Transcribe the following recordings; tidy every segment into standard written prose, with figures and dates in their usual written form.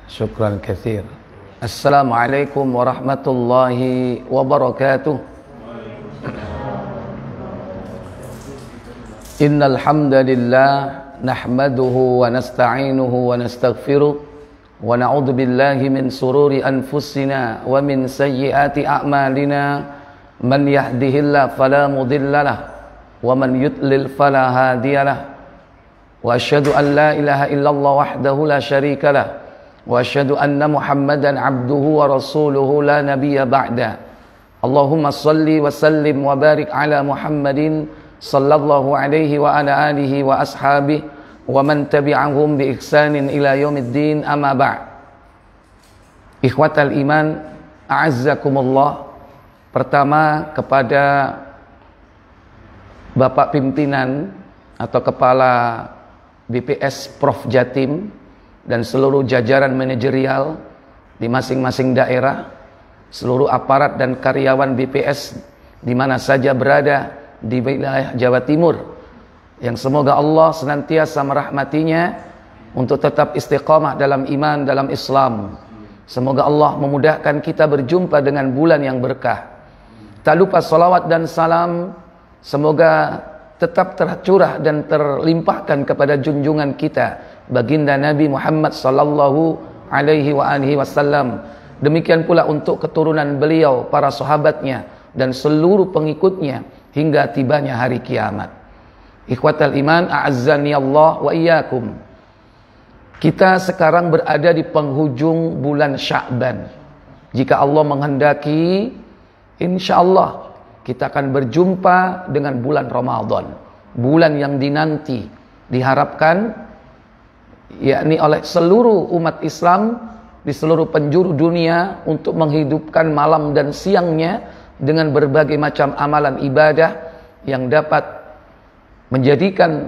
Syukran katsir. Assalamualaikum warahmatullahi wabarakatuh. Innal hamdalillah nahmaduhu wa nasta'inuhu wa nastaghfiruh wa na'udzu billahi min sururi anfusina wa min sayyiati a'malina. Man yahdihillahu fala mudhillalah wa man yudlil fala hadiyalah. Wa asyhadu an la ilaha illallah wahdahu la syarikalah wa asyhadu anna Muhammadan abduhu wa rasuluhu la nabiyya ba'da. Allahumma shalli wa sallim wa barik ala Muhammadin sallallahu alaihi wa ala alihi wa ashabihi wa man tabi'ahum bi ihsanin ila yaumiddin, amma ba'd. Ikhwatal iman, a'azzakumullah. Pertama, kepada Bapak Pimpinan atau Kepala BPS Prof Jatim dan seluruh jajaran manajerial di masing-masing daerah, seluruh aparat dan karyawan BPS di mana saja berada di wilayah Jawa Timur, yang semoga Allah senantiasa merahmatinya untuk tetap istiqamah dalam iman, dalam Islam. Semoga Allah memudahkan kita berjumpa dengan bulan yang berkah. Tak lupa salawat dan salam semoga tetap tercurah dan terlimpahkan kepada junjungan kita baginda Nabi Muhammad sallallahu alaihi wasallam. Demikian pula untuk keturunan beliau, para sahabatnya dan seluruh pengikutnya hingga tibanya hari kiamat. Ikhwatal iman, a'azzani Allah wa iyyakum. Kita sekarang berada di penghujung bulan Sya'ban. Jika Allah menghendaki, insyaallah kita akan berjumpa dengan bulan Ramadan, bulan yang dinanti, diharapkan yakni oleh seluruh umat Islam di seluruh penjuru dunia untuk menghidupkan malam dan siangnya dengan berbagai macam amalan ibadah yang dapat menjadikan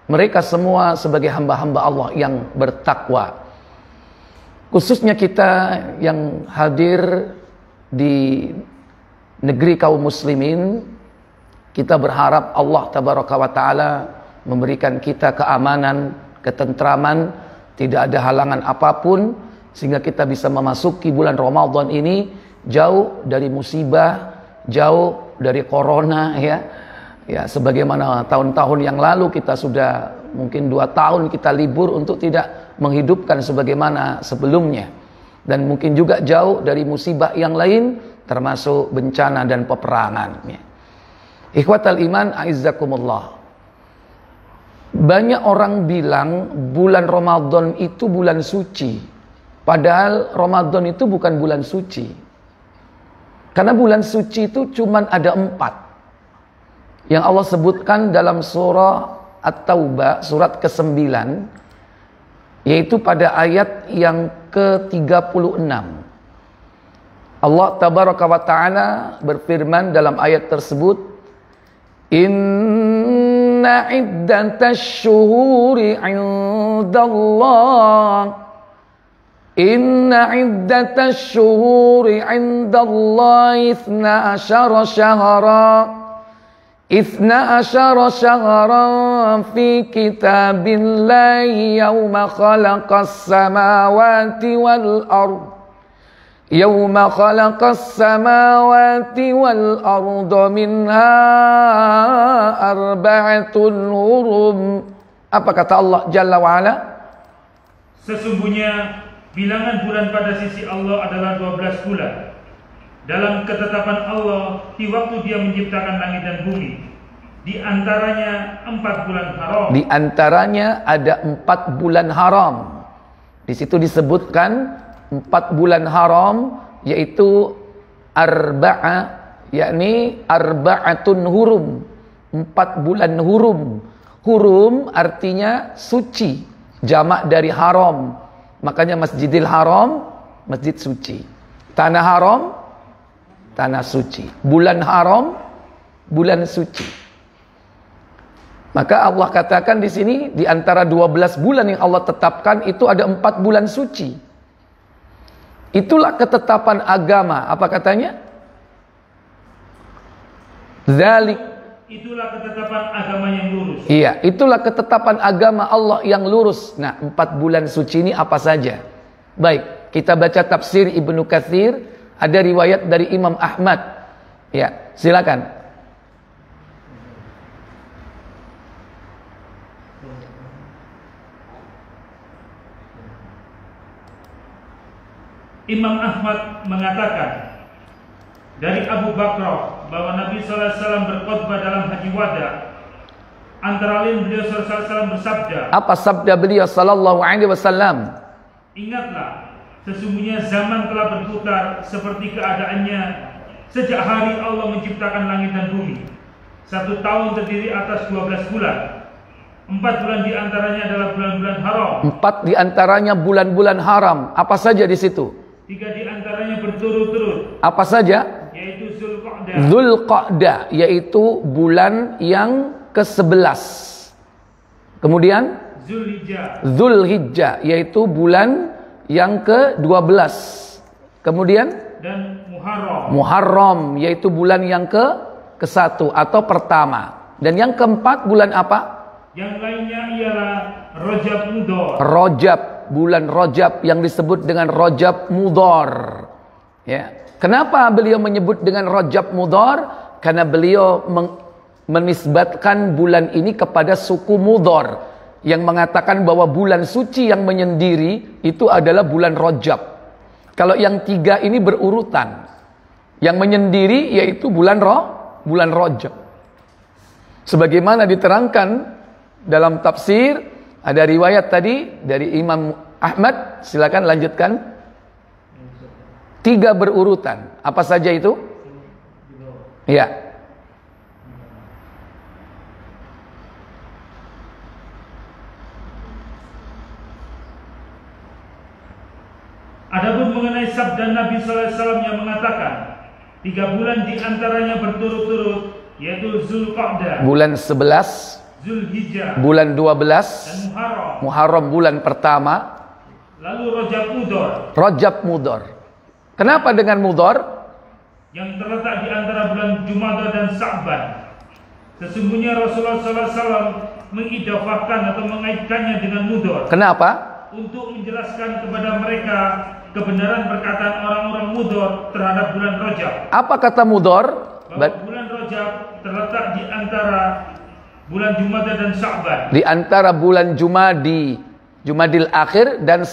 mereka semua sebagai hamba-hamba Allah yang bertakwa. Khususnya kita yang hadir di negeri kaum muslimin, kita berharap Allah tabaraka wa ta'ala memberikan kita keamanan, ketentraman, tidak ada halangan apapun, sehingga kita bisa memasuki bulan Ramadan ini jauh dari musibah, jauh dari corona, ya sebagaimana tahun-tahun yang lalu kita sudah mungkin 2 tahun kita libur untuk tidak menghidupkan sebagaimana sebelumnya, dan mungkin juga jauh dari musibah yang lain termasuk bencana dan peperangan. Ikhwatal iman, a'izzakumullah. Banyak orang bilang bulan Ramadan itu bulan suci, padahal Ramadan itu bukan bulan suci. Karena bulan suci itu cuma ada 4 yang Allah sebutkan dalam surah At-Taubah, surat ke-9, yaitu pada ayat yang ke-36. Allah tabaraka wa ta'ala berfirman dalam ayat tersebut, Inna iddatash syuhuri 'indallah Inna iddatash syuhuri 'indallahi 12 syahran fi kitabillahi yawma khalaqas samawati wal ardh يوم خلق السماوات والأرض منها أربعة حرم. Apa kata Allah Jalla wa'ala? Sesungguhnya bilangan bulan pada sisi Allah adalah 12 bulan dalam ketetapan Allah di waktu Dia menciptakan langit dan bumi. Di antaranya 4 bulan haram. Di antaranya ada 4 bulan haram. Di situ disebutkan 4 bulan haram, yaitu arba'a, yakni arba'atun hurum, 4 bulan hurum. Hurum artinya suci, jamak dari haram. Makanya Masjidil Haram, masjid suci. Tanah haram, tanah suci. Bulan haram, bulan suci. Maka Allah katakan di sini, di antara 12 bulan yang Allah tetapkan itu ada 4 bulan suci. Itulah ketetapan agama. Apa katanya? Dzalik, itulah ketetapan agama yang lurus. Iya, itulah ketetapan agama Allah yang lurus. Nah, 4 bulan suci ini apa saja? Baik, kita baca tafsir Ibnu Katsir, ada riwayat dari Imam Ahmad. Ya, silakan. Imam Ahmad mengatakan dari Abu Bakar bahwa Nabi SAW berkhutbah dalam Haji Wada. Antara lain beliau SAW bersabda. Apa sabda beliau sallallahu alaihi wasallam? Ingatlah, sesungguhnya zaman telah berputar seperti keadaannya sejak hari Allah menciptakan langit dan bumi. 1 tahun terdiri atas 12 bulan. 4 bulan diantaranya adalah bulan-bulan haram. 4 diantaranya bulan-bulan haram. Apa saja di situ? 3 diantaranya berturut-turut. Apa saja? Yaitu Zulqa'dah. Zulqa'dah, yaitu bulan yang ke-11. Kemudian Zulhijjah. Zulhijjah, yaitu bulan yang ke-12. Kemudian Dan Muharram. Muharram, yaitu bulan yang ke-1 atau pertama. Dan yang keempat bulan apa? Yang lainnya ialah Rajab Mudhar. Rajab, bulan Rajab yang disebut dengan Rajab Mudhar. Ya. Kenapa beliau menyebut dengan Rajab Mudhar? Karena beliau menisbatkan bulan ini kepada suku Mudhar yang mengatakan bahwa bulan suci yang menyendiri itu adalah bulan Rajab. Kalau yang 3 ini berurutan. Yang menyendiri yaitu bulan Rajab. Sebagaimana diterangkan dalam tafsir, ada riwayat tadi dari Imam Ahmad, silakan lanjutkan. 3 berurutan. Apa saja itu? Ya. Adapun mengenai sabda Nabi SAW yang mengatakan 3 bulan diantaranya berturut-turut, yaitu Zulqa'dah, Bulan 11, Zulhijjah, bulan 12, dan Muharram. Muharram bulan pertama, Lalu Rajab Mudhar, Rajab Mudhar. Kenapa dengan Mudhar? yang terletak di antara bulan Jumadah dan Sa'ban. Sesungguhnya Rasulullah SAW mengidafahkan atau mengaitkannya dengan Mudhar. Kenapa? Untuk menjelaskan kepada mereka kebenaran perkataan orang-orang Mudhar terhadap bulan Rajab. Apa kata Mudhar? Bahwa bulan Rajab terletak di antara bulan Jumadah dan Sa'ban. Di antara bulan Jumadil akhir dan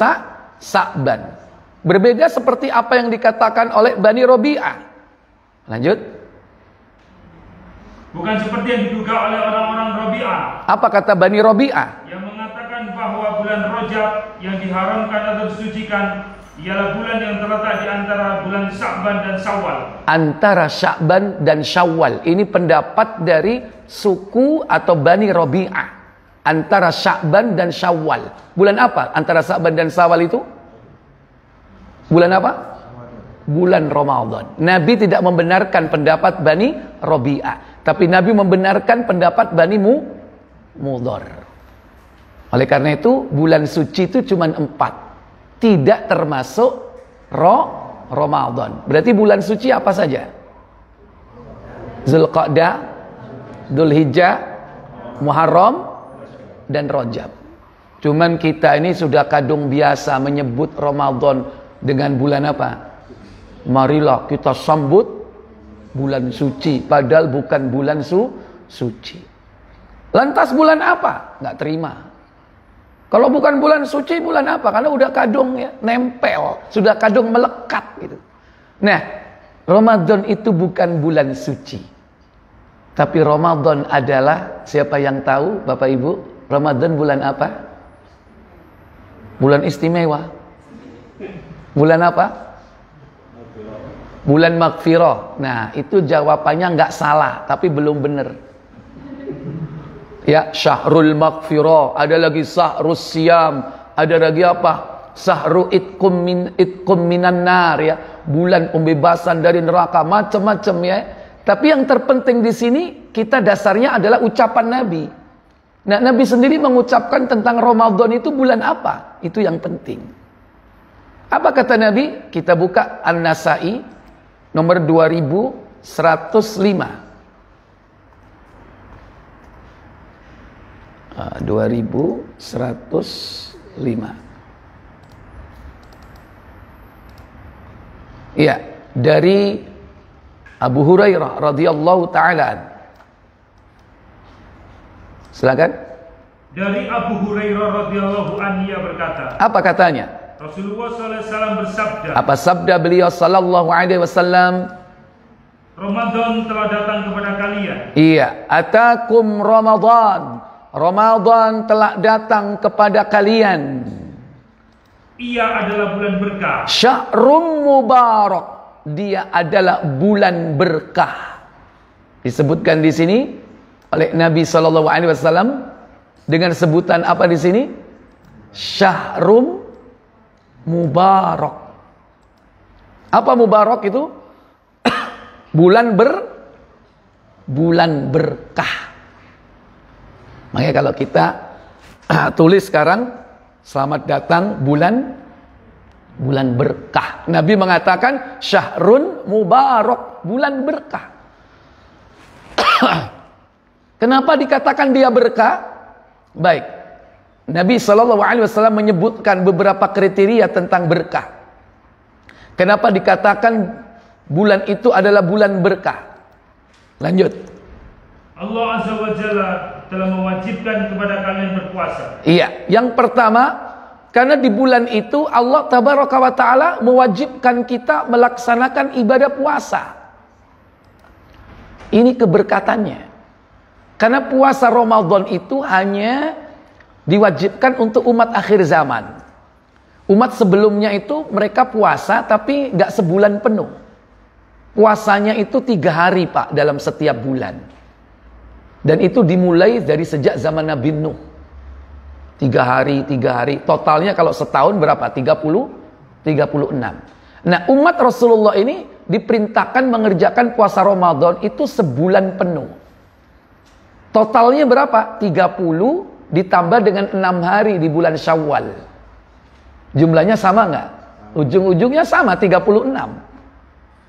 Sa'ban. Berbeda seperti apa yang dikatakan oleh Bani Rabi'ah. Lanjut. Bukan seperti yang diduga oleh orang-orang Rabi'ah, Apa kata Bani Rabi'ah? yang mengatakan bahwa bulan Rajab yang diharamkan atau disucikan ialah bulan yang terletak di antara bulan Sa'ban dan Syawal. Antara Sya'ban dan Syawal. Ini pendapat dari suku atau Bani Rabi'ah. Antara Sya'ban dan Syawal. Bulan apa antara Sya'ban dan Syawal itu? Bulan apa? Bulan Ramadan. Nabi tidak membenarkan pendapat Bani Rabi'ah, tapi Nabi membenarkan pendapat Bani Mudhar. Oleh karena itu bulan suci itu cuma 4, tidak termasuk Ramadan. Berarti bulan suci apa saja? Zulqa'dah, Dzulhijjah, Muharram, dan Rajab. Cuman kita ini sudah kadung biasa menyebut Ramadan dengan bulan apa? Marilah kita sambut bulan suci, padahal bukan bulan suci. Lantas bulan apa? Nggak terima. Kalau bukan bulan suci, bulan apa? Karena udah kadung ya, nempel, sudah kadung melekat gitu. Nah, Ramadan itu bukan bulan suci. Tapi Ramadan adalah, siapa yang tahu Bapak Ibu, Ramadan bulan apa? Bulan istimewa. Bulan apa? Bulan Maghfirah. Nah, itu jawabannya nggak salah, tapi belum benar. Ya, Syahrul Maghfirah, ada lagi Syahrus Siyam, ada lagi apa? Syahru itkum minan nar, ya, bulan pembebasan dari neraka, macam-macam ya. Tapi yang terpenting di sini kita dasarnya adalah ucapan Nabi. Nah, Nabi sendiri mengucapkan tentang Ramadan itu bulan apa? Itu yang penting. Apa kata Nabi? Kita buka An-Nasa'i nomor 2105. 2105. Iya, dari Abu Hurairah radhiyallahu taala. Silakan. Dari Abu Hurairah radhiyallahu anhu ia berkata. Apa katanya? Rasulullah sallallahu alaihi wasallam bersabda. Apa sabda beliau sallallahu alaihi wasallam? Ramadan telah datang kepada kalian. Iya, atakum Ramadan. Ramadan telah datang kepada kalian. Ia adalah bulan berkah. Syahrun mubarak. Dia adalah bulan berkah. Disebutkan di sini oleh Nabi sallallahu alaihi wasallam dengan sebutan apa di sini? Syahrun mubarak. Apa mubarak itu? bulan berkah. Makanya kalau kita tulis sekarang, selamat datang bulan berkah. Nabi mengatakan syahrun mubarak, bulan berkah. Kenapa dikatakan dia berkah? Baik, Nabi SAW menyebutkan beberapa kriteria tentang berkah. Kenapa dikatakan bulan itu adalah bulan berkah? Lanjut. Allah Azza wa Jalla telah mewajibkan kepada kalian berpuasa. Iya, yang pertama, karena di bulan itu Allah Tabaraka wa Ta'ala mewajibkan kita melaksanakan ibadah puasa. Ini keberkatannya. Karena puasa Ramadan itu hanya diwajibkan untuk umat akhir zaman. Umat sebelumnya itu mereka puasa tapi nggak sebulan penuh. Puasanya itu 3 hari Pak dalam setiap bulan. Dan itu dimulai dari sejak zaman Nabi Nuh. 3 hari. Totalnya kalau setahun berapa? 36. Nah, umat Rasulullah ini diperintahkan mengerjakan puasa Ramadan itu sebulan penuh. Totalnya berapa? 30 ditambah dengan 6 hari di bulan Syawal. Jumlahnya sama nggak? Ujung-ujungnya sama, 36.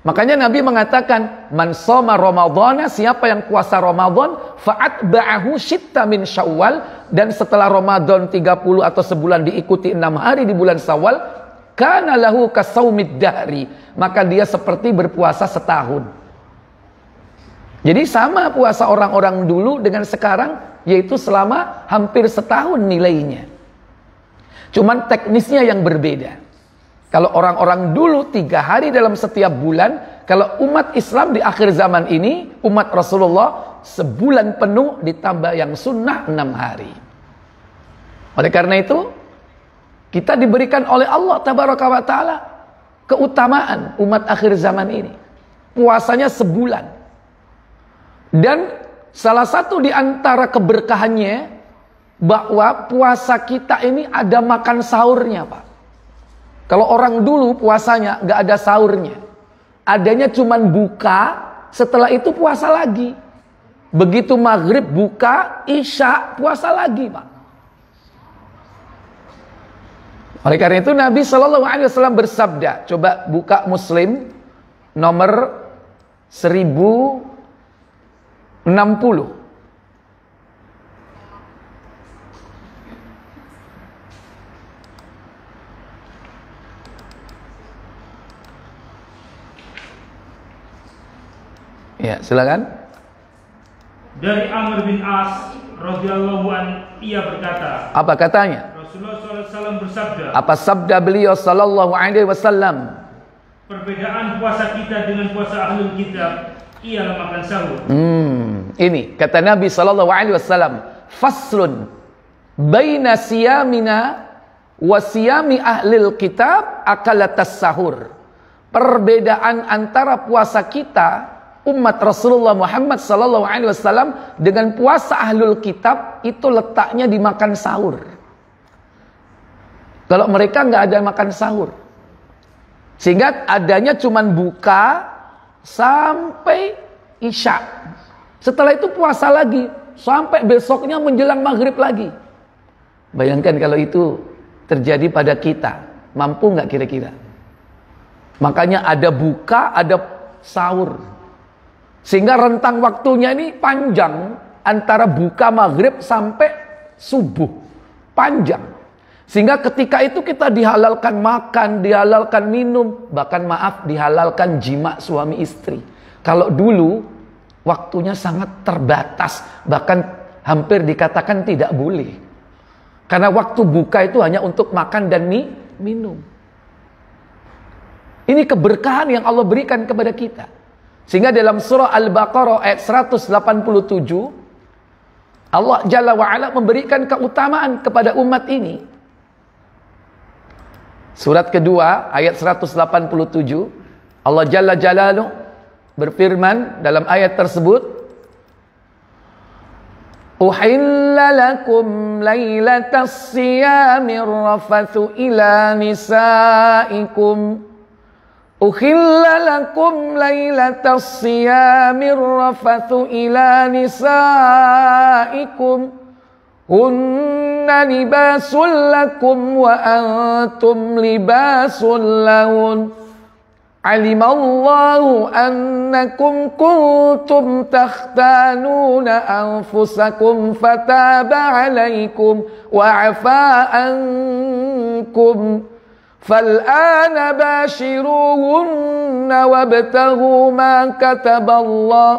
Makanya Nabi mengatakan, man shoma Ramadhana, siapa yang puasa Ramadan, fa'atba'ahu syitta min Syawal, dan setelah Ramadan 30 atau sebulan diikuti 6 hari di bulan Syawal, kana lahu kasaumid dahri, maka dia seperti berpuasa setahun. Jadi sama puasa orang-orang dulu dengan sekarang, yaitu selama hampir setahun nilainya. Cuman teknisnya yang berbeda. Kalau orang-orang dulu 3 hari dalam setiap bulan, kalau umat Islam di akhir zaman ini, umat Rasulullah sebulan penuh ditambah yang sunnah 6 hari. Oleh karena itu, kita diberikan oleh Allah Tabaraka wa Ta'ala keutamaan umat akhir zaman ini. Puasanya sebulan. Dan salah satu di antara keberkahannya, bahwa puasa kita ini ada makan sahurnya Pak. Kalau orang dulu puasanya nggak ada sahurnya, adanya cuman buka, setelah itu puasa lagi. Begitu maghrib buka, isya puasa lagi Pak. Oleh karena itu Nabi SAW bersabda, coba buka Muslim nomor 1060. Ya, silakan. Dari Amr bin As radhiyallahu an, ia berkata. Apa katanya? Rasulullah SAW bersabda. Apa sabda beliau sallallahu alaihi wasallam? Perbedaan puasa kita dengan puasa ahlul kitab ialah makan sahur. Ini kata Nabi sallallahu alaihi wasallam, faslun baina siyamina wa siyami ahlil kitab akalatas sahur. Perbedaan antara puasa kita umat Rasulullah Muhammad sallallahu alaihi wasallam dengan puasa ahlul kitab itu letaknya di makan sahur. Kalau mereka nggak ada makan sahur, sehingga adanya cuman buka sampai isya. Setelah itu puasa lagi sampai besoknya menjelang maghrib lagi. Bayangkan kalau itu terjadi pada kita, mampu nggak kira-kira? Makanya ada buka, ada sahur. Sehingga rentang waktunya ini panjang antara buka maghrib sampai subuh. Panjang. Sehingga ketika itu kita dihalalkan makan, dihalalkan minum, bahkan maaf dihalalkan jima suami istri. Kalau dulu waktunya sangat terbatas, bahkan hampir dikatakan tidak boleh. Karena waktu buka itu hanya untuk makan dan minum. Ini keberkahan yang Allah berikan kepada kita. Sehingga dalam surah Al-Baqarah ayat 187, Allah Jalla wa'ala memberikan keutamaan kepada umat ini. Surat kedua ayat 187, Allah Jalla Jalaluhu berfirman dalam ayat tersebut, Uhilla lakum laylatas siyamir rafathu ila nisaikum. Uhilla lakum laylatas siyamir rafathu ila nisaikum. Hunna libasul lakum wa antum libasul lahun. Alimallahu annakum kuntum takhtanuna anfusakum fataba alaikum wa afa ankum. فالآن باشروهن وابتغوا ما كتب الله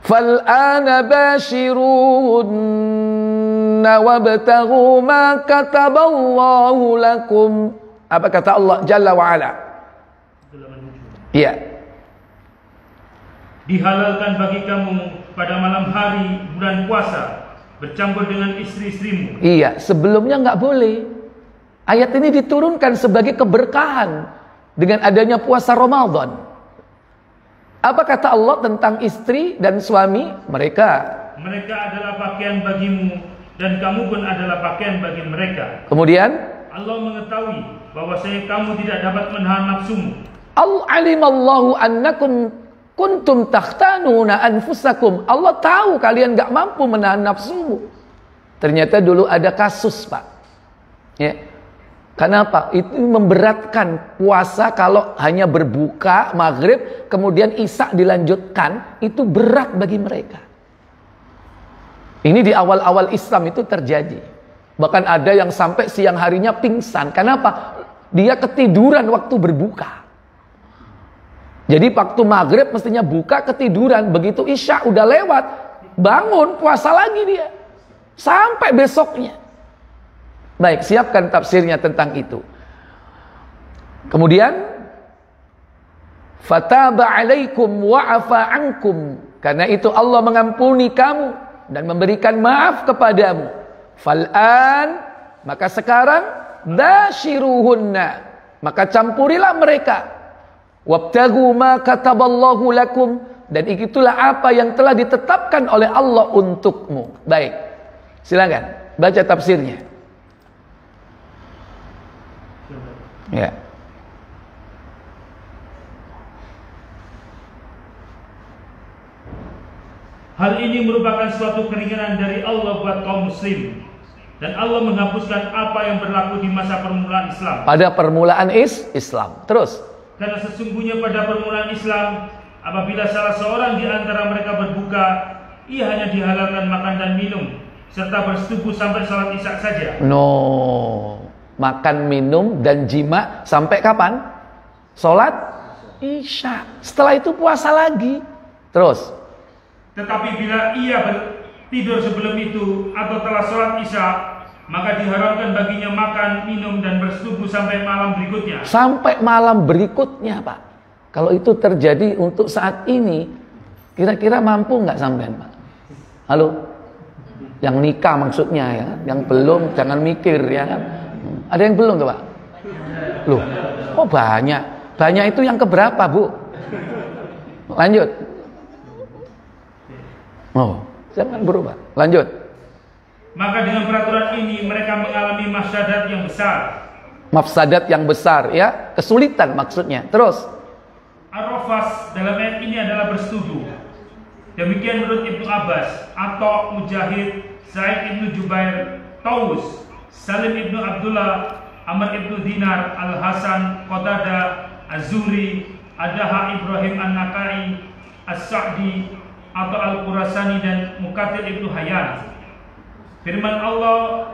فالآن باشروهن وابتغوا ما كتب الله لكم. Apa kata Allah Jalla wa'ala? Iya. Dihalalkan bagi kamu pada malam hari bulan puasa bercampur dengan istri-istrimu. Iya, sebelumnya nggak boleh. Ayat ini diturunkan sebagai keberkahan dengan adanya puasa Ramadan. Apa kata Allah tentang istri dan suami mereka? Mereka adalah pakaian bagimu dan kamu pun adalah pakaian bagi mereka. Kemudian Allah mengetahui bahwasanya kamu tidak dapat menahan nafsumu. Alimallahu annakum kuntum takhtanuna anfusakum. Allah tahu kalian gak mampu menahan nafsumu. Ternyata dulu ada kasus, Pak. Ya. Kenapa? Itu memberatkan puasa kalau hanya berbuka maghrib kemudian isya dilanjutkan, itu berat bagi mereka. Ini di awal-awal Islam itu terjadi. Bahkan ada yang sampai siang harinya pingsan. Kenapa? Dia ketiduran waktu berbuka. Jadi waktu maghrib mestinya buka, ketiduran. Begitu isya udah lewat, bangun puasa lagi dia sampai besoknya. Baik, siapkan tafsirnya tentang itu. Kemudian fataba alaikum wa'afa ankum. Karena itu Allah mengampuni kamu dan memberikan maaf kepadamu. Fal'an, maka sekarang bashiruhunna, maka campurilah mereka. Wabtagu ma kataballahu lakum, dan itulah apa yang telah ditetapkan oleh Allah untukmu. Baik, silakan baca tafsirnya. Ya. Hal ini merupakan suatu keringanan dari Allah buat kaum muslim, dan Allah menghapuskan apa yang berlaku di masa permulaan Islam. Pada permulaan Islam. Terus. Karena sesungguhnya pada permulaan Islam, apabila salah seorang di antara mereka berbuka, ia hanya dihalalkan makan dan minum serta bersetubuh sampai salat isya saja. Makan, minum, dan jima sampai kapan? Sholat isya. Setelah itu puasa lagi. Terus. Tetapi bila ia tidur sebelum itu atau telah sholat isya, maka diharamkan baginya makan, minum, dan bersetubuh sampai malam berikutnya. Sampai malam berikutnya, Pak. Kalau itu terjadi untuk saat ini, kira-kira mampu nggak sampean, Pak? Halo? Yang nikah maksudnya ya. Yang belum jangan mikir ya kan. Ada yang belum tuh, Pak? Loh, kok banyak? Banyak itu yang keberapa, Bu? Lanjut. Oh, jangan berubah. Lanjut. Maka dengan peraturan ini mereka mengalami mafsadat yang besar. Mafsadat yang besar, ya, kesulitan maksudnya. Terus. Ar-rafas dalam ayat ini adalah bersetubuh. Demikian menurut Ibnu Abbas, atau Mujahid, Sa'id Ibnu Jubair, Taus, Salim Ibnu Abdullah, Amr Ibnu Dinar, Al-Hasan, Qatadah, Az-Zuhri, Adaha Ibrahim An-Nakai, As-Sa'di, atau Al-Qurasani, dan Mukatil Ibnu Hayyan. Firman Allah,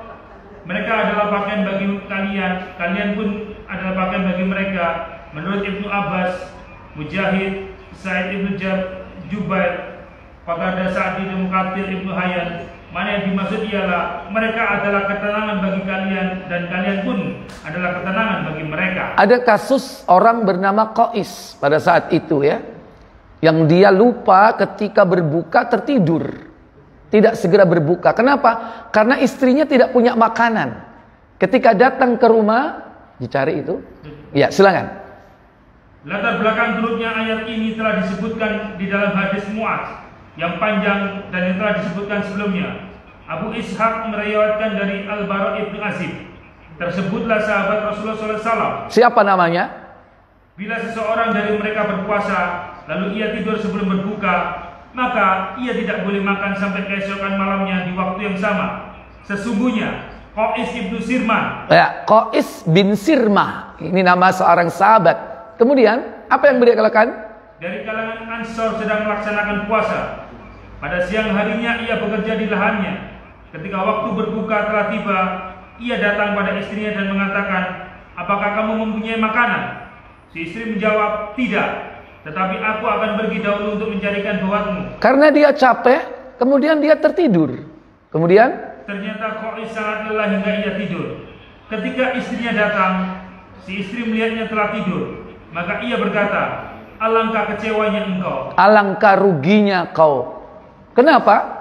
mereka adalah pakaian bagi kalian, kalian pun adalah pakaian bagi mereka. Menurut Ibnu Abbas, Mujahid, Sa'id Ibnu Jubair, Qatadah, Sa'di, Muqatil, Ibnu Hayyan, mana yang dimaksud ialah mereka adalah ketenangan bagi kalian dan kalian pun adalah ketenangan bagi mereka. Ada kasus orang bernama Qais pada saat itu ya, yang dia lupa ketika berbuka tertidur, tidak segera berbuka. Kenapa? Karena istrinya tidak punya makanan. Ketika datang ke rumah, dicari itu. Ya, silakan. Latar belakang turunnya ayat ini telah disebutkan di dalam hadis Mu'adz yang panjang dan yang telah disebutkan sebelumnya. Abu Ishaq meriwayatkan dari Al-Bara ibn Azib. Tersebutlah sahabat Rasulullah SAW. Siapa namanya? Bila seseorang dari mereka berpuasa, lalu ia tidur sebelum berbuka, maka ia tidak boleh makan sampai keesokan malamnya di waktu yang sama. Sesungguhnya Qais ibnu Sirmah. Ya, Qais bin Sirmah. Ini nama seorang sahabat. Kemudian apa yang beliau lakukan? Dari kalangan Ansor sedang melaksanakan puasa. Pada siang harinya ia bekerja di lahannya. Ketika waktu berbuka telah tiba, ia datang pada istrinya dan mengatakan, "Apakah kamu mempunyai makanan?" Si istri menjawab, "Tidak, tetapi aku akan pergi dahulu untuk mencarikan buatmu." Karena dia capek, kemudian dia tertidur. Kemudian ternyata Qais sangat lelah hingga ia tidur. Ketika istrinya datang, si istri melihatnya telah tidur. Maka ia berkata, "Alangkah kecewanya engkau. Alangkah ruginya kau." Kenapa?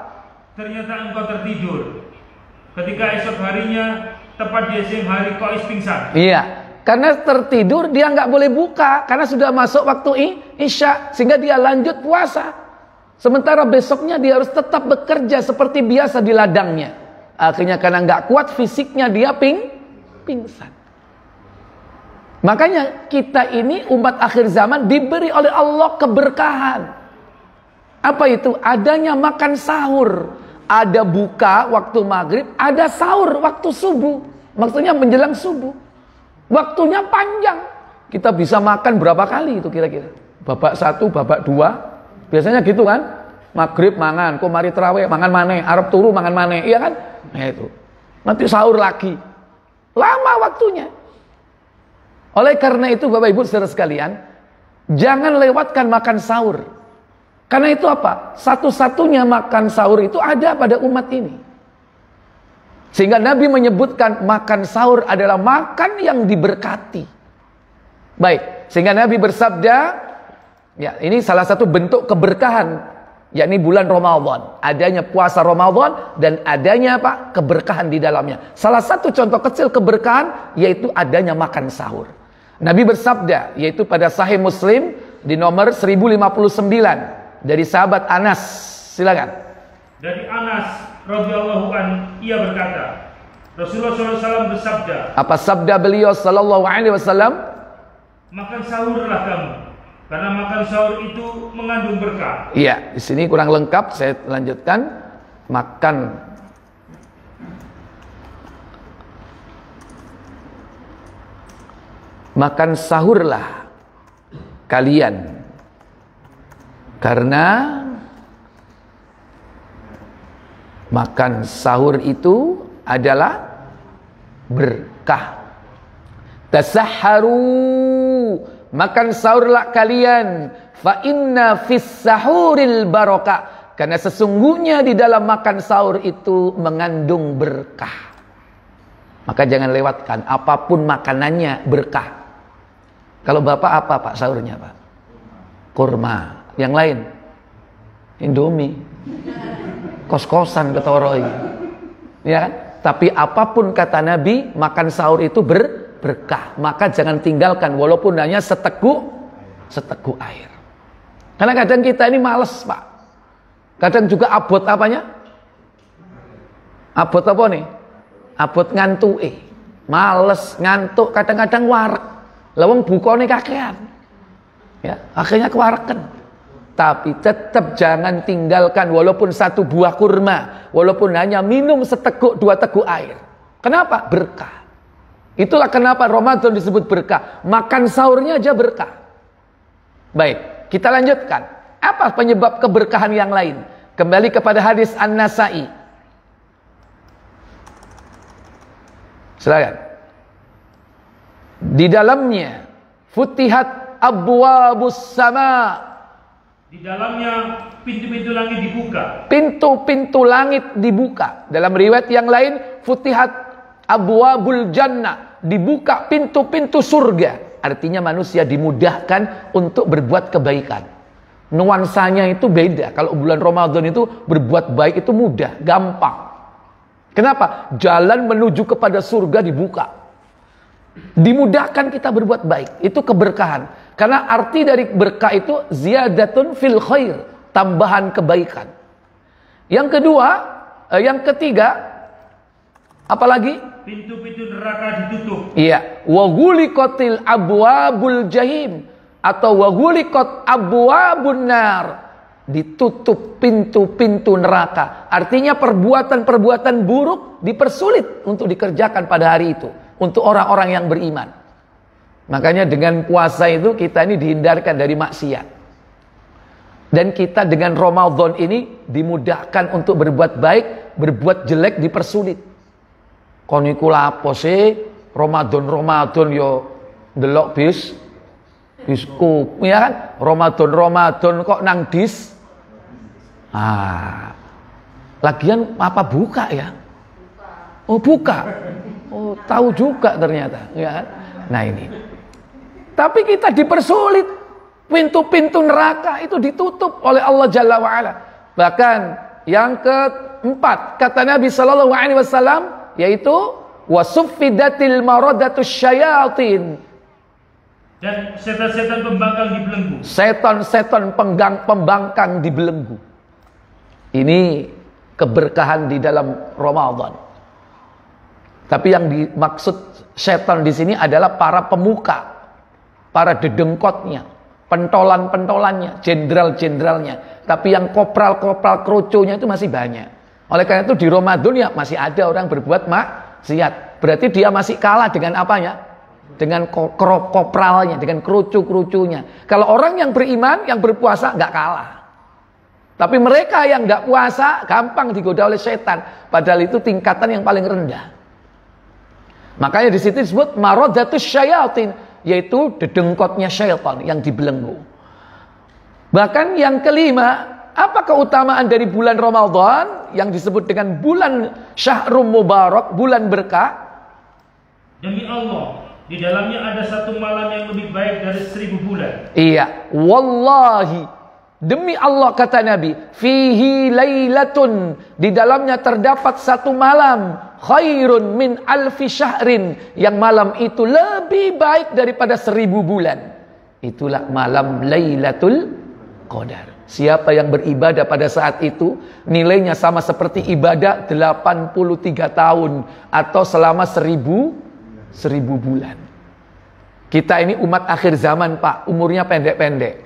Ternyata engkau tertidur. Ketika esok harinya, tepat di siang hari, Qais pingsan. Iya. Karena tertidur dia nggak boleh buka karena sudah masuk waktu Isya, sehingga dia lanjut puasa. Sementara besoknya dia harus tetap bekerja seperti biasa di ladangnya. Akhirnya karena nggak kuat fisiknya dia pingsan. Makanya kita ini umat akhir zaman diberi oleh Allah keberkahan. Apa itu? Adanya makan sahur, ada buka waktu maghrib, ada sahur waktu subuh. Maksudnya menjelang subuh. Waktunya panjang. Kita bisa makan berapa kali itu kira-kira? Babak 1, babak 2. Biasanya gitu kan? Maghrib mangan, kok mari terawih mangan maneh, Arab turu mangan maneh, iya kan? Nah itu. Nanti sahur lagi. Lama waktunya. Oleh karena itu Bapak Ibu saudara sekalian, jangan lewatkan makan sahur. Karena itu apa? Satu-satunya makan sahur itu ada pada umat ini. Sehingga Nabi menyebutkan makan sahur adalah makan yang diberkati. Baik, sehingga Nabi bersabda, ya ini salah satu bentuk keberkahan, yakni bulan Ramadan. Adanya puasa Ramadan dan adanya apa? Keberkahan di dalamnya. Salah satu contoh kecil keberkahan yaitu adanya makan sahur. Nabi bersabda, yaitu pada Sahih Muslim di nomor 1059 dari sahabat Anas. Silakan. Dari Anas radhiyallahu an, ia berkata, Rasulullah SAW bersabda. Apa sabda beliau sallallahu alaihi wasallam? Makan sahurlah kamu, karena makan sahur itu mengandung berkah. Iya, di sini kurang lengkap, saya lanjutkan. Makan sahurlah kalian, karena makan sahur itu adalah berkah. Tasahharu, makan sahurlah kalian, fa inna fis sahuril barakah, karena sesungguhnya di dalam makan sahur itu mengandung berkah. Maka jangan lewatkan, apapun makanannya berkah. Kalau Bapak apa Pak sahurnya Pak? Kurma. Yang lain? Indomie. Kos-kosan ketoroi. Ya kan? Tapi apapun kata Nabi, makan sahur itu berkah. Maka jangan tinggalkan walaupun hanya seteguk air. Karena kadang kita ini males Pak. Kadang juga abot apanya? Abot apa nih? Abot ngantuk males, ngantuk, kadang-kadang warek. Lawang bukone kakean. Ya, akhirnya kewareken. Tapi tetap jangan tinggalkan walaupun satu buah kurma, walaupun hanya minum seteguk 2 teguk air. Kenapa? Berkah. Itulah kenapa Ramadan disebut berkah. Makan sahurnya aja berkah. Baik, kita lanjutkan. Apa penyebab keberkahan yang lain? Kembali kepada hadis An-Nasa'i. Silakan. Di dalamnya futihat abwabus sama. Di dalamnya pintu-pintu langit dibuka. Pintu-pintu langit dibuka. Dalam riwayat yang lain futihat abwabul jannah, dibuka pintu-pintu surga. Artinya manusia dimudahkan untuk berbuat kebaikan. Nuansanya itu beda. Kalau bulan Ramadan itu berbuat baik itu mudah, gampang. Kenapa? Jalan menuju kepada surga dibuka. Dimudahkan kita berbuat baik. Itu keberkahan. Karena arti dari berkah itu ziyadatun fil khair, tambahan kebaikan. Yang kedua, yang ketiga, apalagi? Pintu-pintu neraka ditutup. Iya, wa ghuliqatil abwabul jahim atau wa ghuliqat abwabun nar. Ditutup pintu-pintu neraka. Artinya perbuatan-perbuatan buruk dipersulit untuk dikerjakan pada hari itu untuk orang-orang yang beriman. Makanya dengan puasa itu kita ini dihindarkan dari maksiat. Dan kita dengan Ramadan ini dimudahkan untuk berbuat baik, berbuat jelek dipersulit. Koniku lapo sih Ramadan yo delok bisku ya kan? Ramadan kok nang dis. Lagian apa buka ya? Oh buka. Oh tahu juga ternyata, ya kan? Nah ini. Tapi kita dipersulit, pintu-pintu neraka itu ditutup oleh Allah Jalla wa Ala. Bahkan yang keempat kata Nabi Sallallahu Alaihi Wasallam yaitu wasuffidatil maradatus syayatin. Dan setan-setan pembangkang dibelenggu. Setan-setan pembangkang dibelenggu. Ini keberkahan di dalam Ramadan. Tapi yang dimaksud setan di sini adalah para pemuka, para dedengkotnya, pentolan-pentolannya, jenderal-jenderalnya. Tapi yang kopral-kopral kroconya itu masih banyak. Oleh karena itu di Ramadan ya masih ada orang berbuat maksiat. Berarti dia masih kalah dengan apanya? Dengan kopralnya, dengan kroco-kroconya. Kalau orang yang beriman, yang berpuasa nggak kalah. Tapi mereka yang nggak puasa gampang digoda oleh setan. Padahal itu tingkatan yang paling rendah. Makanya di situ disebut maradatus syayatin, yaitu dedengkotnya syaitan yang dibelenggu. Bahkan yang kelima, apa keutamaan dari bulan Ramadan yang disebut dengan bulan Syahrul Mubarak, bulan berkah? Demi Allah, di dalamnya ada satu malam yang lebih baik dari 1000 bulan. Iya, wallahi, demi Allah kata Nabi, fihi lailatun, di dalamnya terdapat satu malam, khairun min alfi syahrin, yang malam itu lebih baik daripada 1000 bulan. Itulah malam Lailatul Qadar. Siapa yang beribadah pada saat itu, nilainya sama seperti ibadah 83 tahun atau selama 1000 bulan. Kita ini umat akhir zaman, Pak, umurnya pendek-pendek.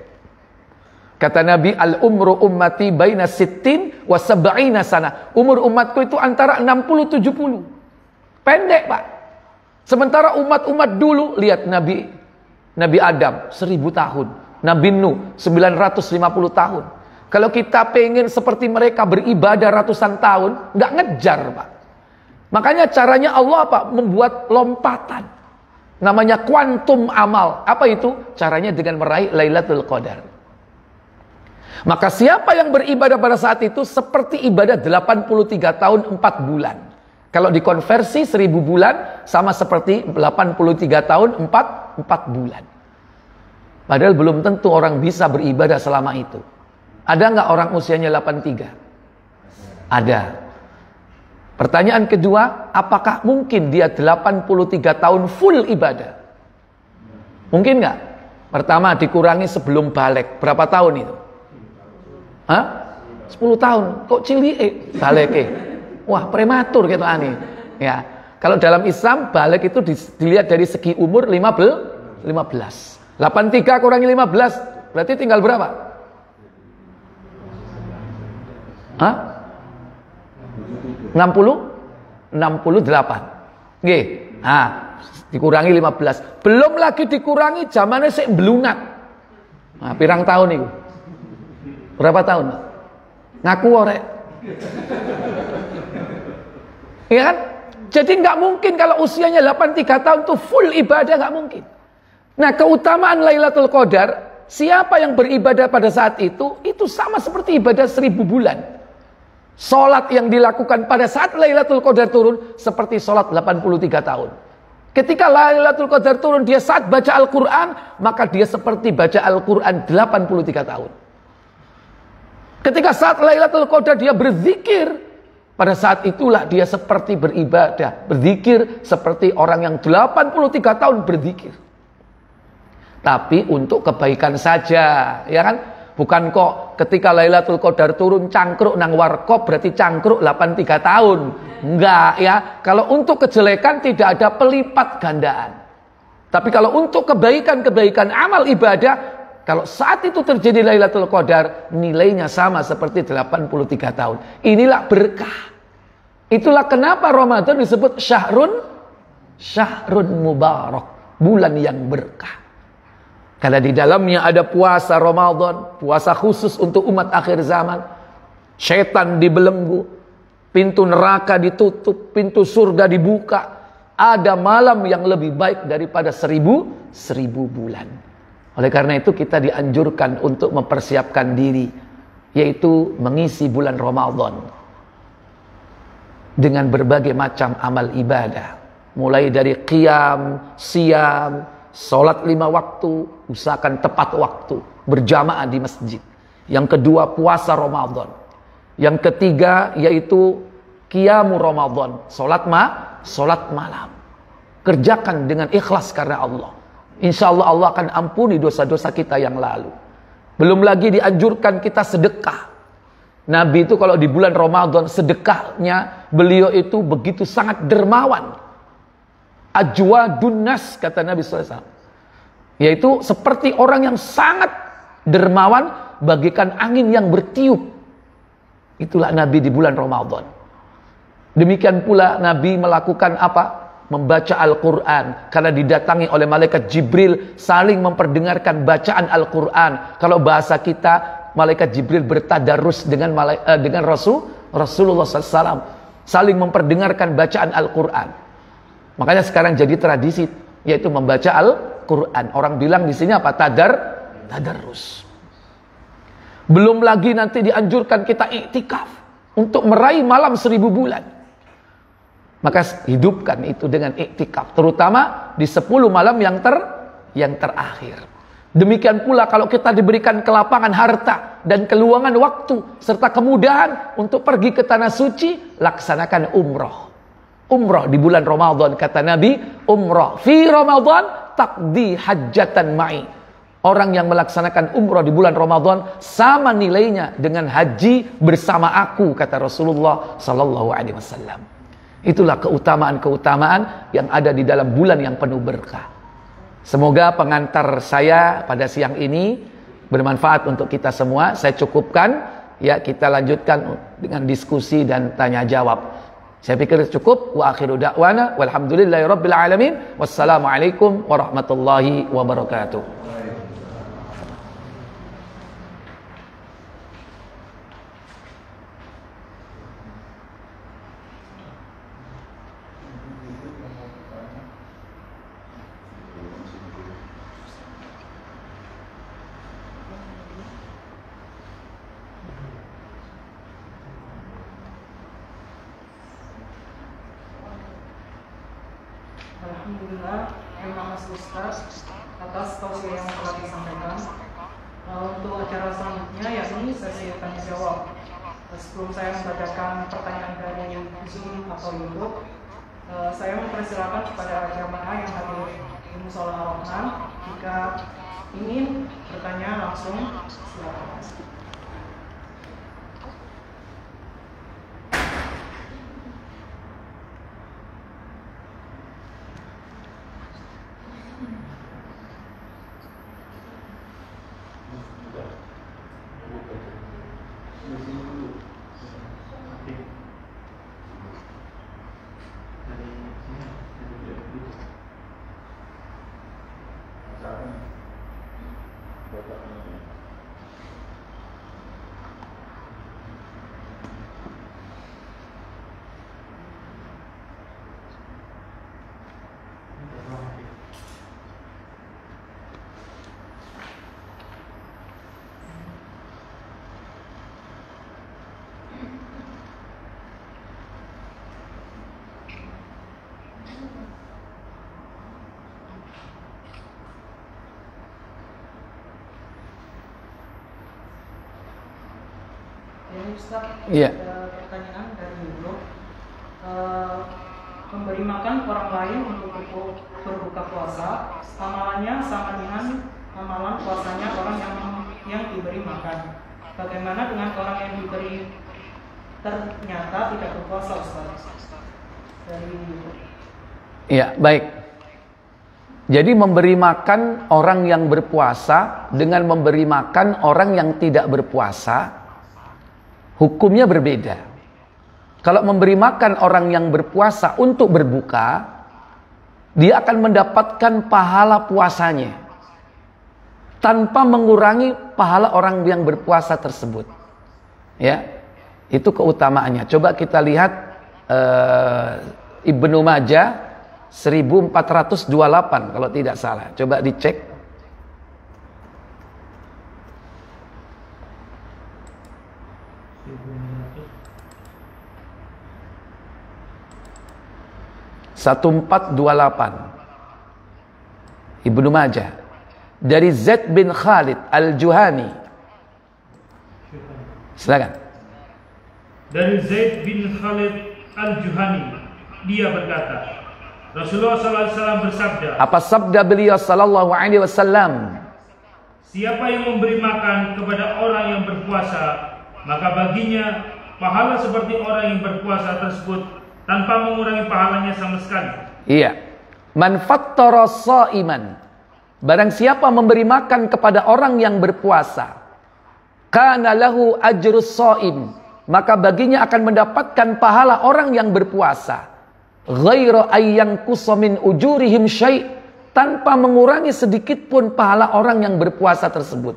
Kata Nabi, al-umru ummati baina sittin wa sab'ina sana. Umur umatku itu antara 60-70. Pendek, Pak. Sementara umat-umat dulu, lihat Nabi Adam 1000 tahun. Nabi Nuh 950 tahun. Kalau kita pengen seperti mereka beribadah ratusan tahun, nggak ngejar, Pak. Makanya caranya Allah apa? Membuat lompatan. Namanya kuantum amal. Apa itu? Caranya dengan meraih Lailatul Qadar. Maka siapa yang beribadah pada saat itu seperti ibadah 83 tahun 4 bulan. Kalau dikonversi 1000 bulan sama seperti 83 tahun 4 bulan. Padahal belum tentu orang bisa beribadah selama itu. Ada nggak orang usianya 83? Ada. Pertanyaan kedua, apakah mungkin dia 83 tahun full ibadah? Mungkin nggak? Pertama dikurangi sebelum balik. Berapa tahun itu? 10 tahun. Kok cilik balik Wah, prematur gitu ani. Ya. Kalau dalam Islam balik itu dilihat dari segi umur 15. 83 kurangi 15 berarti tinggal berapa? 68. Nggih. Dikurangi 15. Belum lagi dikurangi zamannya sik blunat. Pirang tahun itu? Berapa tahun? Ngaku orek. Iya kan? Jadi nggak mungkin kalau usianya 83 tahun tuh full ibadah, nggak mungkin. Nah, keutamaan Lailatul Qadar, siapa yang beribadah pada saat itu sama seperti ibadah 1000 bulan. Salat yang dilakukan pada saat Lailatul Qadar turun seperti salat 83 tahun. Ketika Lailatul Qadar turun, dia saat baca Al-Quran, maka dia seperti baca Al-Quran 83 tahun. Ketika saat Lailatul Qadar dia berzikir, pada saat itulah dia seperti beribadah, berzikir seperti orang yang 83 tahun berzikir. Tapi untuk kebaikan saja, ya kan? Bukan kok ketika Lailatul Qadar turun cangkruk nang warkop berarti cangkruk 83 tahun. Enggak ya. Kalau untuk kejelekan tidak ada pelipat gandaan. Tapi kalau untuk kebaikan-kebaikan amal ibadah, kalau saat itu terjadi Lailatul Qadar, nilainya sama seperti 83 tahun. Inilah berkah. Itulah kenapa Ramadan disebut syahrun mubarak, bulan yang berkah. Karena di dalamnya ada puasa Ramadan, puasa khusus untuk umat akhir zaman. Syaitan dibelenggu, pintu neraka ditutup, pintu surga dibuka. Ada malam yang lebih baik daripada 1000 bulan. Oleh karena itu kita dianjurkan untuk mempersiapkan diri, yaitu mengisi bulan Ramadan dengan berbagai macam amal ibadah. Mulai dari qiyam, siyam, salat 5 waktu, usahakan tepat waktu, berjamaah di masjid. Yang kedua, puasa Ramadan. Yang ketiga yaitu qiyamu Ramadan, salat malam. Kerjakan dengan ikhlas karena Allah. Insya Allah Allah akan ampuni dosa-dosa kita yang lalu. Belum lagi dianjurkan kita sedekah. Nabi itu kalau di bulan Ramadan sedekahnya, beliau itu begitu sangat dermawan. Ajwadun nas, kata Nabi SAW, yaitu seperti orang yang sangat dermawan bagikan angin yang bertiup. Itulah Nabi di bulan Ramadan. Demikian pula Nabi melakukan apa? Membaca Al-Quran. Karena didatangi oleh malaikat Jibril, saling memperdengarkan bacaan Al-Quran. Kalau bahasa kita, malaikat Jibril bertadarus dengan Rasulullah SAW, saling memperdengarkan bacaan Al-Quran. Makanya sekarang jadi tradisi, yaitu membaca Al-Quran. Orang bilang di sini apa? Tadarus. Belum lagi nanti dianjurkan kita iktikaf untuk meraih malam 1000 bulan. Maka hidupkan itu dengan iktikaf, terutama di 10 malam yang terakhir. Demikian pula kalau kita diberikan kelapangan harta dan keluangan waktu serta kemudahan untuk pergi ke tanah suci, laksanakan umroh. Umrah di bulan Ramadan, kata Nabi, umrah fi Ramadan taqdi hajjatan ma'i. Orang yang melaksanakan umrah di bulan Ramadan sama nilainya dengan haji bersama aku, kata Rasulullah sallallahu alaihi wasallam. Itulah keutamaan-keutamaan yang ada di dalam bulan yang penuh berkah. Semoga pengantar saya pada siang ini bermanfaat untuk kita semua. Saya cukupkan, ya, kita lanjutkan dengan diskusi dan tanya jawab. Saya pikir cukup. Wa akhiru da'wana walhamdulillahirabbil alamin. Wassalamualaikum warahmatullahi wabarakatuh. Alhamdulillah, terima kasih Ustaz atas tausiah yang telah disampaikan. Untuk acara selanjutnya yakni sesi tanya jawab. Sebelum saya membacakan pertanyaan dari Zoom atau YouTube, saya mempersilakan kepada jamaah yang hadir di Mushola Ar-Rahman, jika ingin bertanya langsung silakan. Ini Ustaz, Iya. ada pertanyaan dari Ibu. Memberi makan orang lain untuk berbuka puasa, amalannya sama dengan amalan puasanya orang yang diberi makan. Bagaimana dengan orang yang diberi ternyata tidak berpuasa, Ustaz? Dari Ibu. Iya, baik. Jadi memberi makan orang yang berpuasa dengan memberi makan orang yang tidak berpuasa, hukumnya berbeda. Kalau memberi makan orang yang berpuasa untuk berbuka, dia akan mendapatkan pahala puasanya tanpa mengurangi pahala orang yang berpuasa tersebut. Ya, itu keutamaannya. Coba kita lihat Ibnu Majah 1428 kalau tidak salah. Coba dicek. Satu 1428 Ibnu Majah dari Zaid bin Khalid Al-Juhani. Silakan. Dari Zaid bin Khalid Al-Juhani, dia berkata, Rasulullah SAW bersabda, Apa sabda beliau sallallahu alaihi wasallam? siapa yang memberi makan kepada orang yang berpuasa, maka baginya pahala seperti orang yang berpuasa tersebut tanpa mengurangi pahalanya sama sekali. Iya. Man fattara shaiman. Barang siapa memberi makan kepada orang yang berpuasa, kana lahu ajrus shaim, maka baginya akan mendapatkan pahala orang yang berpuasa. Ghairu ayyang kusamin ujurihim syai', tanpa mengurangi sedikit pun pahala orang yang berpuasa tersebut.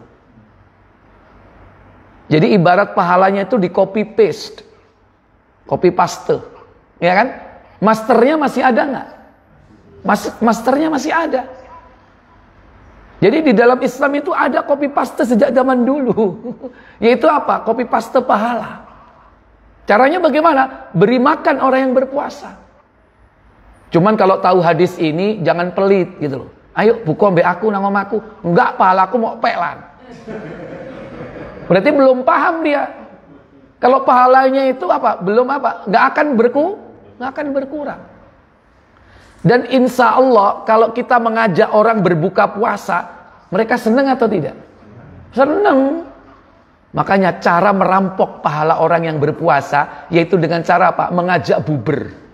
Jadi ibarat pahalanya itu di copy paste, copy paste, ya kan? Masternya masih ada nggak? Masternya masih ada. Jadi di dalam Islam itu ada copy paste sejak zaman dulu, yaitu apa? Copy paste pahala. Caranya bagaimana? Beri makan orang yang berpuasa. Cuman kalau tahu hadis ini jangan pelit gitu loh. Ayo buku ambek aku nang omaku. Enggak, pahala aku mau pelan. Berarti belum paham dia. Kalau pahalanya itu apa? Belum apa? Enggak akan berkurang. Dan insya Allah kalau kita mengajak orang berbuka puasa, mereka senang atau tidak? Senang. Makanya cara merampok pahala orang yang berpuasa yaitu dengan cara apa? Mengajak buber.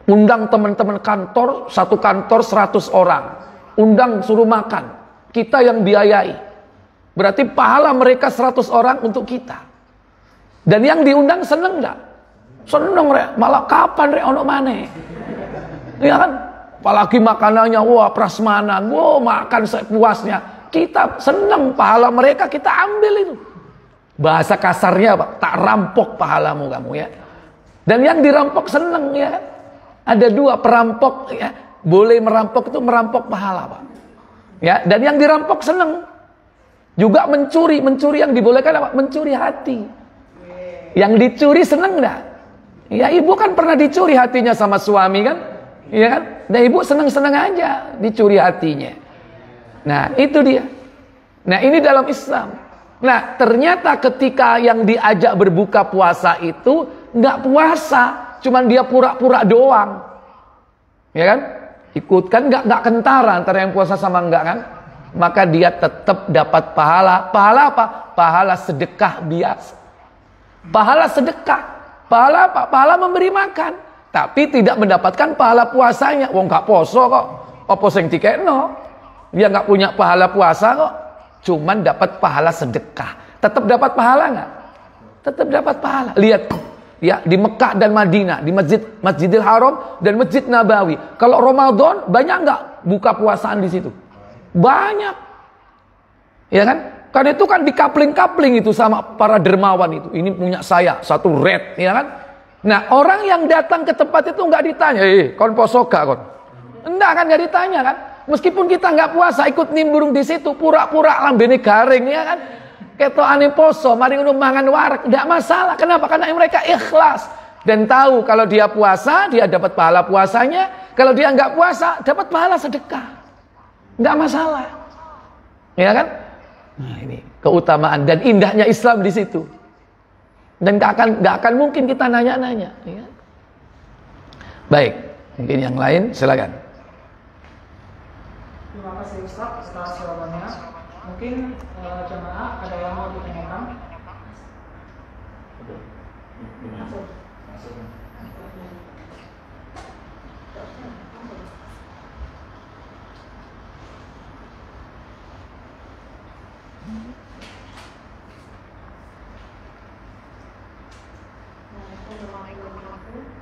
Undang teman-teman kantor, satu kantor 100 orang. Undang suruh makan. Kita yang biayai. Berarti pahala mereka 100 orang untuk kita. Dan yang diundang seneng gak? Seneng rek. Malah kapan rek ono maneh? Ya kan? Apalagi makanannya, wah prasmanan. Wah makan sepuasnya. Kita seneng pahala mereka kita ambil itu. Bahasa kasarnya apa? Tak rampok pahalamu kamu ya. Dan yang dirampok seneng ya. Ada dua perampok ya, boleh merampok itu merampok pahala Pak. Ya, dan yang dirampok seneng. Juga mencuri yang dibolehkan apa? Mencuri hati. Yang dicuri seneng enggak? Ya ibu kan pernah dicuri hatinya sama suami kan? Iya kan? Dan ibu seneng-seneng aja dicuri hatinya. Nah, itu dia. Nah, ini dalam Islam. Nah, ternyata ketika yang diajak berbuka puasa itu enggak puasa. Cuman dia pura-pura doang, ya kan? Ikut kan nggak kentara antara yang puasa sama enggak kan? Maka dia tetap dapat pahala. Pahala apa? Pahala sedekah biasa. Pahala sedekah. Pahala apa? Pahala memberi makan. Tapi tidak mendapatkan pahala puasanya. Wong nggak poso kok. Apa sing dikekno? Dia nggak punya pahala puasa kok. Cuman dapat pahala sedekah. Tetap dapat pahala nggak? Tetap dapat pahala. Lihat. Ya, di Mekah dan Madinah, di Masjidil Haram dan Masjid Nabawi. Kalau Ramadan banyak nggak buka puasaan di situ? Banyak. Ya kan? Karena itu kan dikapling-kapling itu sama para dermawan itu. Ini punya saya, satu red, ya kan? Nah, orang yang datang ke tempat itu nggak ditanya, kon poso gak kon? Enggak kan, nggak ditanya kan? Meskipun kita nggak puasa, ikut nimbrung di situ, pura-pura lambene garing, ya kan? Ketokane poso, mari ngono mangan warak, enggak masalah. Kenapa? Karena mereka ikhlas. Dan tahu kalau dia puasa, dia dapat pahala puasanya. Kalau dia nggak puasa, dapat pahala sedekah. Nggak masalah. Ya kan? Nah, ini keutamaan dan indahnya Islam di situ. Dan nggak akan mungkin kita nanya-nanya. Ya. Baik, mungkin yang lain silakan. Terima kasih Ustaz atas jawabannya. Mungkin jemaah ada yang mau ditanyakan?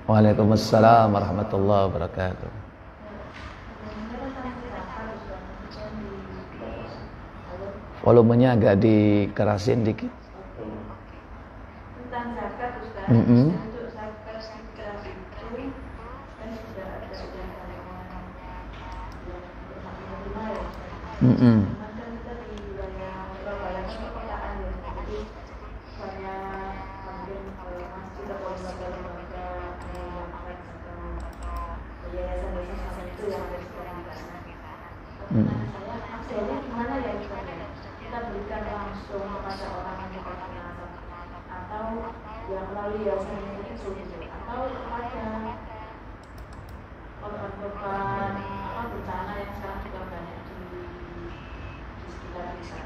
Waalaikumsalam warahmatullahi wabarakatuh. Volumenya agak dikerasin dikit. Tentang zakat Ustaz. Untuk zakat fitrah itu kan sudah ada yang menerima ya. Maka kita di wilayah Surabaya kan perkotaan ya. Jadi banyak mungkin masjid atau lembaga-lembaga yang akan yayasan-yayasan itu yang ada di sana. Saya aksesnya gimana ya Ustaz? Kita berikan langsung kepada orang yang berkaitan atau yang melalui yayasan itu atau kepada korban-korban bencana yang sekarang juga banyak di sekitar desa.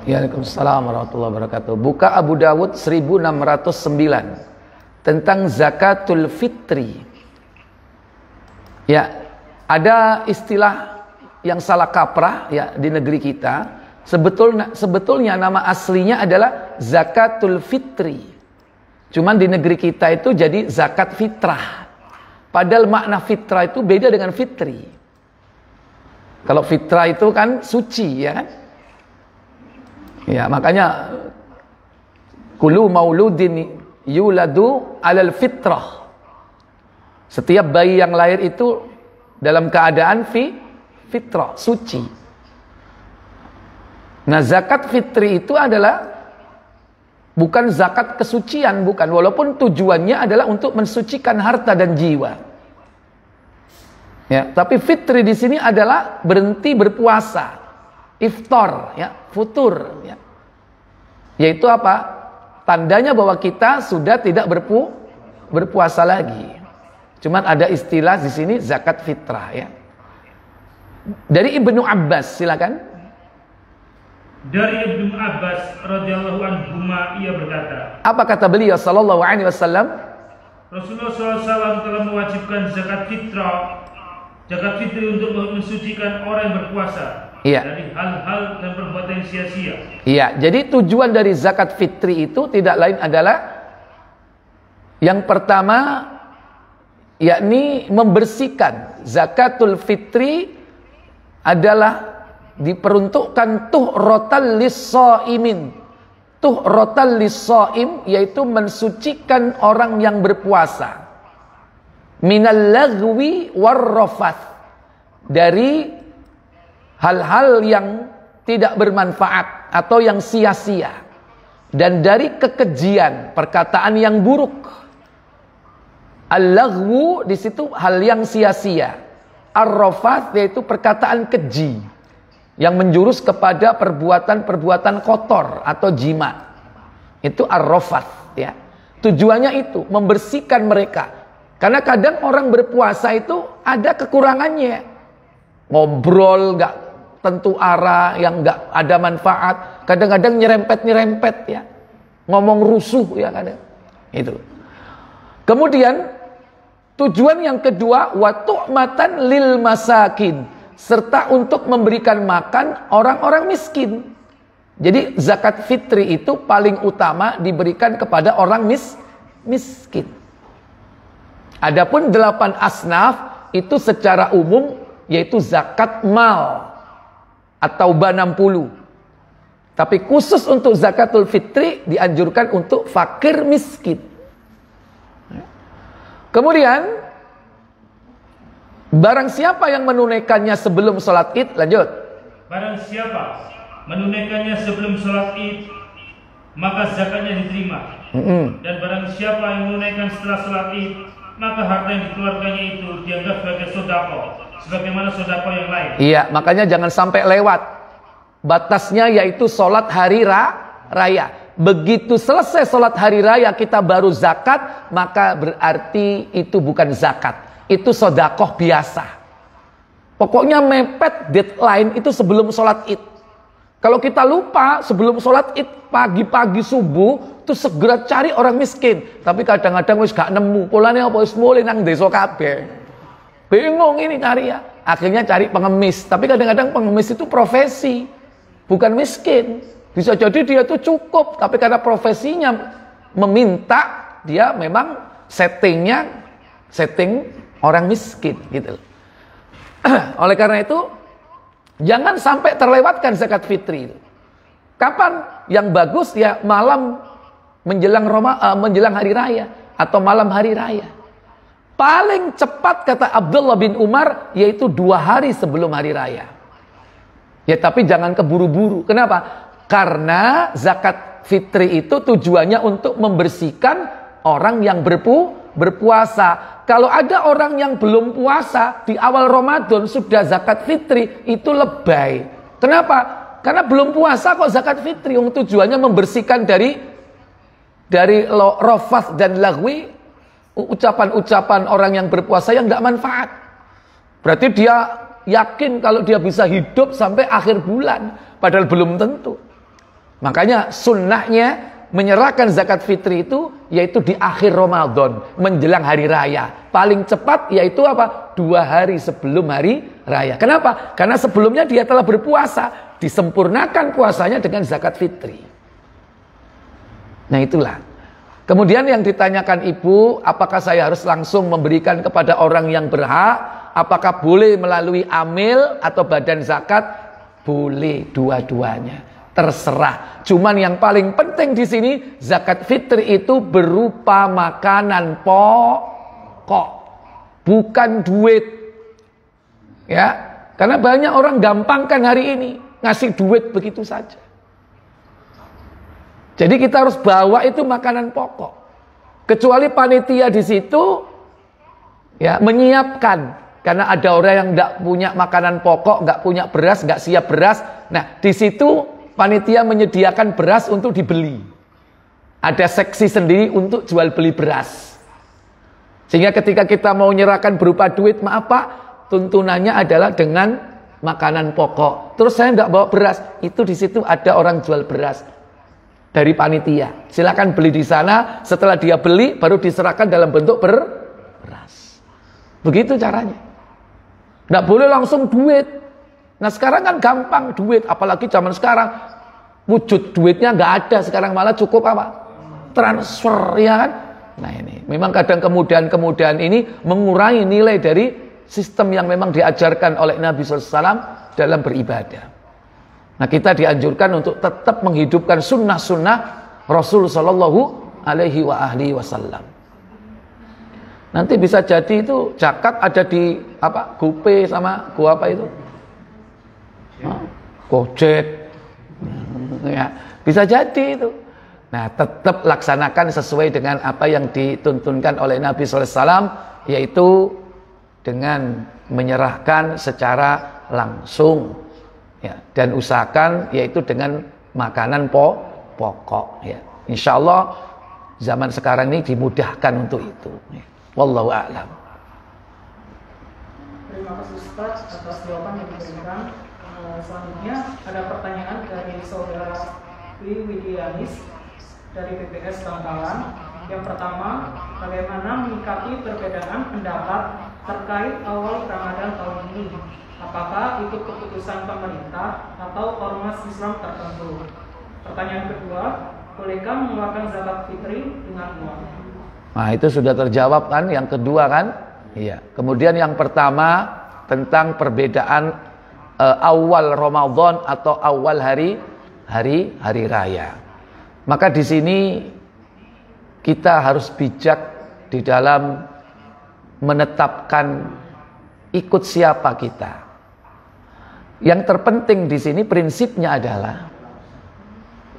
Waalaikumsalam warahmatullahi wabarakatuh. Buka Abu Dawud 1609 tentang zakatul fitri. Ya, ada istilah yang salah kaprah ya di negeri kita. Sebetulnya nama aslinya adalah zakatul fitri. Cuman di negeri kita itu jadi zakat fitrah. Padahal makna fitrah itu beda dengan fitri. Kalau fitrah itu kan suci ya kan? Ya, makanya kullu mauludin yuladu alal fitrah. Setiap bayi yang lahir itu dalam keadaan fitrah, suci. Nah, zakat fitri itu adalah bukan zakat kesucian, bukan. Walaupun tujuannya adalah untuk mensucikan harta dan jiwa. Ya, tapi fitri di sini adalah berhenti berpuasa. Iftar, ya, futur, ya. Yaitu apa? Tandanya bahwa kita sudah tidak berpuasa lagi. Cuman ada istilah di sini zakat fitrah, ya. Dari Ibnu Abbas, silakan. Dari Ibnu Abbas radhiyallahu anhu ia berkata, apa kata beliau sallallahu alaihi wasallam? Rasulullah SAW telah mewajibkan zakat fitrah, zakat fitri untuk mensucikan orang yang berpuasa. Iya. Dari hal-hal dan perbuatan yang sia-sia. Iya, jadi tujuan dari zakat fitri itu tidak lain adalah yang pertama yakni membersihkan. Zakatul fitri adalah diperuntukkan tuhratan lis-shaimin. Tuhratan lis-shaim yaitu mensucikan orang yang berpuasa. Minal lagwi warrafath, dari hal-hal yang tidak bermanfaat atau yang sia-sia, dan dari kekejian, perkataan yang buruk. Al-laghwu di situ hal yang sia-sia. Ar-rafath yaitu perkataan keji yang menjurus kepada perbuatan-perbuatan kotor atau jima. Itu ar-rafath, ya. Tujuannya itu membersihkan mereka. Karena kadang orang berpuasa itu ada kekurangannya. Ngobrol nggak tentu arah, yang nggak ada manfaat, kadang-kadang nyerempet ya, ngomong rusuh ya kadang. Itu. Kemudian tujuan yang kedua, wa tu'matan lil masakin, serta untuk memberikan makan orang-orang miskin. Jadi zakat fitri itu paling utama diberikan kepada orang miskin. Adapun 8 asnaf itu secara umum yaitu zakat mal atau ba-60. Tapi khusus untuk zakatul fitri dianjurkan untuk fakir miskin. Kemudian barang siapa yang menunaikannya sebelum sholat Id, lanjut. Barang siapa menunaikannya sebelum sholat Id, maka zakatnya diterima. Dan barang siapa yang menunaikan setelah sholat Id, maka harta yang dikeluarkannya itu dianggap sebagai sedekah, sebagaimana sedekah yang lain. Iya, makanya jangan sampai lewat. Batasnya yaitu sholat hari raya. Begitu selesai sholat hari raya kita baru zakat, maka berarti itu bukan zakat, itu sedekah biasa. Pokoknya mepet deadline itu sebelum sholat Id. Kalau kita lupa sebelum sholat Id pagi-pagi subuh, tuh segera cari orang miskin. Tapi kadang-kadang wis gak nemu. Polane apa wis mulih nang desa kabeh. Bingung ini cari ya. Akhirnya cari pengemis. Tapi kadang-kadang pengemis itu profesi, bukan miskin. Bisa jadi dia itu cukup, tapi karena profesinya meminta, dia memang setting orang miskin gitu. Oleh karena itu, jangan sampai terlewatkan zakat fitri. Kapan yang bagus ya malam menjelang menjelang hari raya atau malam hari raya. Paling cepat kata Abdullah bin Umar yaitu 2 hari sebelum hari raya. Ya tapi jangan keburu-buru. Kenapa? Karena zakat fitri itu tujuannya untuk membersihkan orang yang berpuasa. Kalau ada orang yang belum puasa di awal Ramadan sudah zakat fitri, itu lebay. Kenapa? Karena belum puasa kok zakat fitri. Tujuannya membersihkan dari rafath dan lagwi, ucapan-ucapan orang yang berpuasa yang tidak manfaat. Berarti dia yakin kalau dia bisa hidup sampai akhir bulan, padahal belum tentu. Makanya sunnahnya menyerahkan zakat fitri itu yaitu di akhir Ramadan menjelang hari raya. Paling cepat yaitu apa? 2 hari sebelum hari raya. Kenapa? Karena sebelumnya dia telah berpuasa, disempurnakan puasanya dengan zakat fitri. Nah itulah. Kemudian yang ditanyakan ibu, apakah saya harus langsung memberikan kepada orang yang berhak? Apakah boleh melalui amil atau badan zakat? Boleh dua-duanya. Terserah. Cuman yang paling penting di sini zakat fitri itu berupa makanan pokok, bukan duit. Ya, karena banyak orang gampangkan hari ini ngasih duit begitu saja. Jadi kita harus bawa itu makanan pokok. Kecuali panitia di situ ya menyiapkan, karena ada orang yang enggak punya makanan pokok, enggak punya beras, enggak siap beras. Nah, di situ panitia menyediakan beras untuk dibeli. Ada seksi sendiri untuk jual beli beras. Sehingga ketika kita mau menyerahkan berupa duit, maaf Pak, tuntunannya adalah dengan makanan pokok. Terus saya tidak bawa beras, itu di situ ada orang jual beras dari panitia. Silakan beli di sana. Setelah dia beli, baru diserahkan dalam bentuk beras. Begitu caranya. Tidak boleh langsung duit. Nah sekarang kan gampang duit, apalagi zaman sekarang wujud duitnya nggak ada, sekarang malah cukup apa? Transfer, ya kan? Nah ini memang kadang kemudahan ini mengurangi nilai dari sistem yang memang diajarkan oleh Nabi SAW dalam beribadah. Nah kita dianjurkan untuk tetap menghidupkan sunnah-sunnah Rasul Sallallahu Alaihi Wasallam. Nanti bisa jadi itu zakat ada di apa? GoPay sama Go apa itu? Gojek. Ya, bisa jadi itu. Nah, tetap laksanakan sesuai dengan apa yang dituntunkan oleh Nabi SAW, yaitu dengan menyerahkan secara langsung, ya, dan usahakan yaitu dengan makanan pokok. Ya. Insya Allah zaman sekarang ini dimudahkan untuk itu. Ya. Wallahu a'lam. Terima kasih Ustaz atas jawaban yang diberikan. Selanjutnya ada pertanyaan dari saudara Widianis dari PPS Bangkalan. Yang pertama, bagaimana menyikapi perbedaan pendapat terkait awal Ramadan tahun ini? Apakah itu keputusan pemerintah atau ormas Islam tertentu? Pertanyaan kedua, bolehkah mengeluarkan zakat fitri dengan uang? Nah itu sudah terjawab kan, yang kedua kan? Iya. Kemudian yang pertama tentang perbedaan awal Ramadan atau awal hari raya. Maka di sini kita harus bijak di dalam menetapkan ikut siapa kita. yang terpenting di sini prinsipnya adalah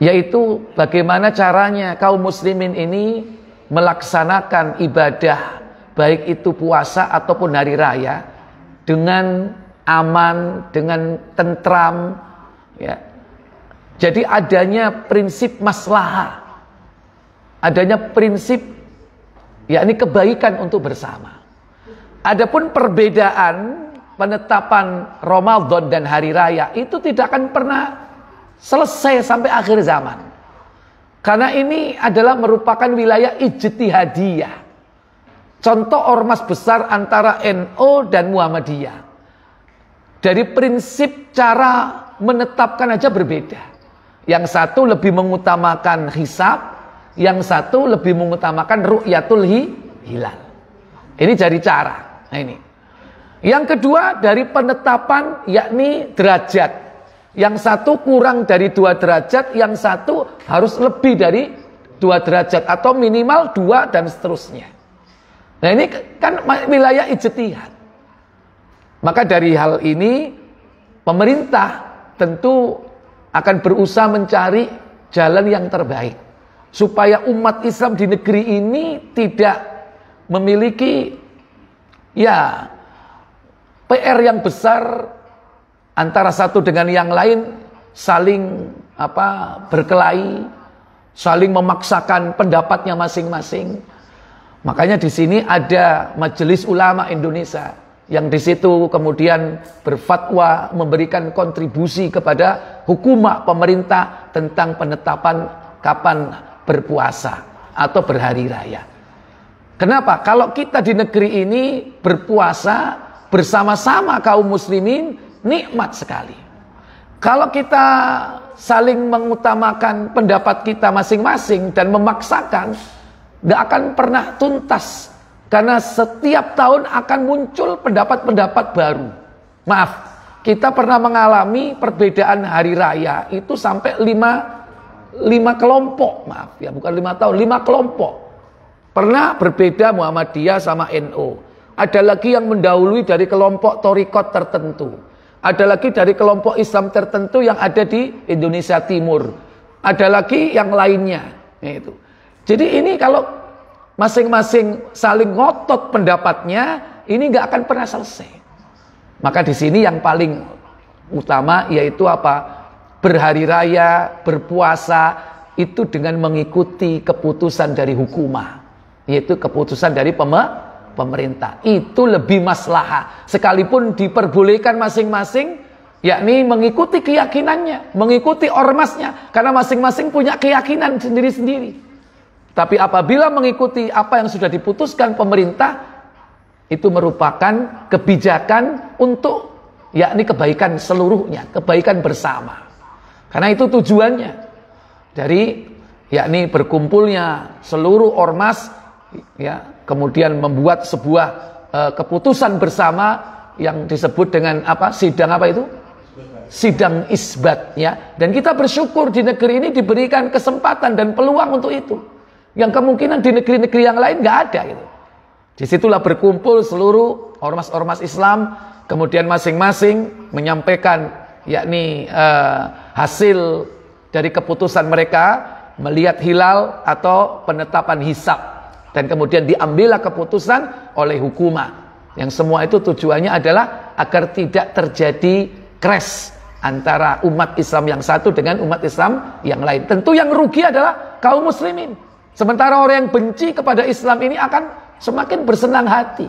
yaitu bagaimana caranya kaum muslimin ini melaksanakan ibadah baik itu puasa ataupun hari raya dengan aman, dengan tentram, ya. Jadi adanya prinsip maslahah, adanya prinsip yakni kebaikan untuk bersama. Adapun perbedaan penetapan Ramadan dan hari raya itu tidak akan pernah selesai sampai akhir zaman. Karena ini adalah merupakan wilayah ijtihadiyah. Contoh ormas besar antara NU dan Muhammadiyah. Dari prinsip cara menetapkan aja berbeda. Yang satu lebih mengutamakan hisab, yang satu lebih mengutamakan ru'yatul hilal. Ini jadi cara. Nah ini. Yang kedua dari penetapan yakni derajat. Yang satu kurang dari 2 derajat, yang satu harus lebih dari 2 derajat atau minimal 2 dan seterusnya. Nah ini kan wilayah ijtihad. Maka dari hal ini pemerintah tentu akan berusaha mencari jalan yang terbaik supaya umat Islam di negeri ini tidak memiliki ya PR yang besar antara satu dengan yang lain, saling berkelahi, saling memaksakan pendapatnya masing-masing. Makanya di sini ada Majelis Ulama Indonesia yang di situ kemudian berfatwa memberikan kontribusi kepada hukumah pemerintah tentang penetapan kapan berpuasa atau berhari raya. Kenapa? Kalau kita di negeri ini berpuasa bersama-sama kaum muslimin, nikmat sekali. Kalau kita saling mengutamakan pendapat kita masing-masing dan memaksakan, gak akan pernah tuntas. Karena setiap tahun akan muncul pendapat-pendapat baru. Maaf, kita pernah mengalami perbedaan hari raya itu sampai 5 kelompok. Maaf ya, bukan 5 tahun, 5 kelompok. Pernah berbeda Muhammadiyah sama NU. Ada lagi yang mendahului dari kelompok Thariqat tertentu. Ada lagi dari kelompok Islam tertentu yang ada di Indonesia Timur. Ada lagi yang lainnya. Itu. Jadi ini kalau masing-masing saling ngotot pendapatnya, ini nggak akan pernah selesai. Maka di sini yang paling utama yaitu apa? Berhari raya, berpuasa itu dengan mengikuti keputusan dari hukumah, yaitu keputusan dari pemerintah. Itu lebih maslahah. Sekalipun diperbolehkan masing-masing, yakni mengikuti keyakinannya, mengikuti ormasnya, karena masing-masing punya keyakinan sendiri-sendiri. Tapi apabila mengikuti apa yang sudah diputuskan pemerintah, itu merupakan kebijakan untuk yakni kebaikan seluruhnya, kebaikan bersama. Karena itu tujuannya dari yakni berkumpulnya seluruh ormas, ya, kemudian membuat sebuah keputusan bersama yang disebut dengan apa? Sidang apa itu? Sidang isbat, ya. Dan kita bersyukur di negeri ini diberikan kesempatan dan peluang untuk itu. Yang kemungkinan di negeri-negeri yang lain nggak ada gitu. Disitulah berkumpul seluruh ormas-ormas Islam, kemudian masing-masing menyampaikan yakni hasil dari keputusan mereka melihat hilal atau penetapan hisab, dan kemudian diambillah keputusan oleh hukumah. Yang semua itu tujuannya adalah agar tidak terjadi crash antara umat Islam yang satu dengan umat Islam yang lain. Tentu yang rugi adalah kaum muslimin. Sementara orang yang benci kepada Islam ini akan semakin bersenang hati.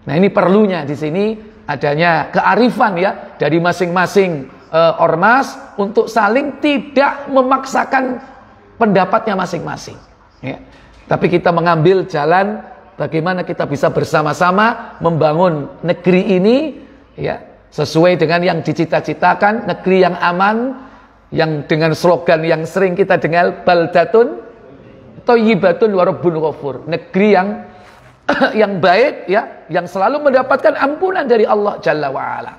Nah ini perlunya di sini adanya kearifan ya dari masing-masing ormas untuk saling tidak memaksakan pendapatnya masing-masing. Ya. Tapi kita mengambil jalan bagaimana kita bisa bersama-sama membangun negeri ini ya sesuai dengan yang dicita-citakan, negeri yang aman, yang dengan slogan yang sering kita dengar, baldatun thayyibatun wa rabbun ghafur, negeri yang baik ya, yang selalu mendapatkan ampunan dari Allah Jalla wa ala.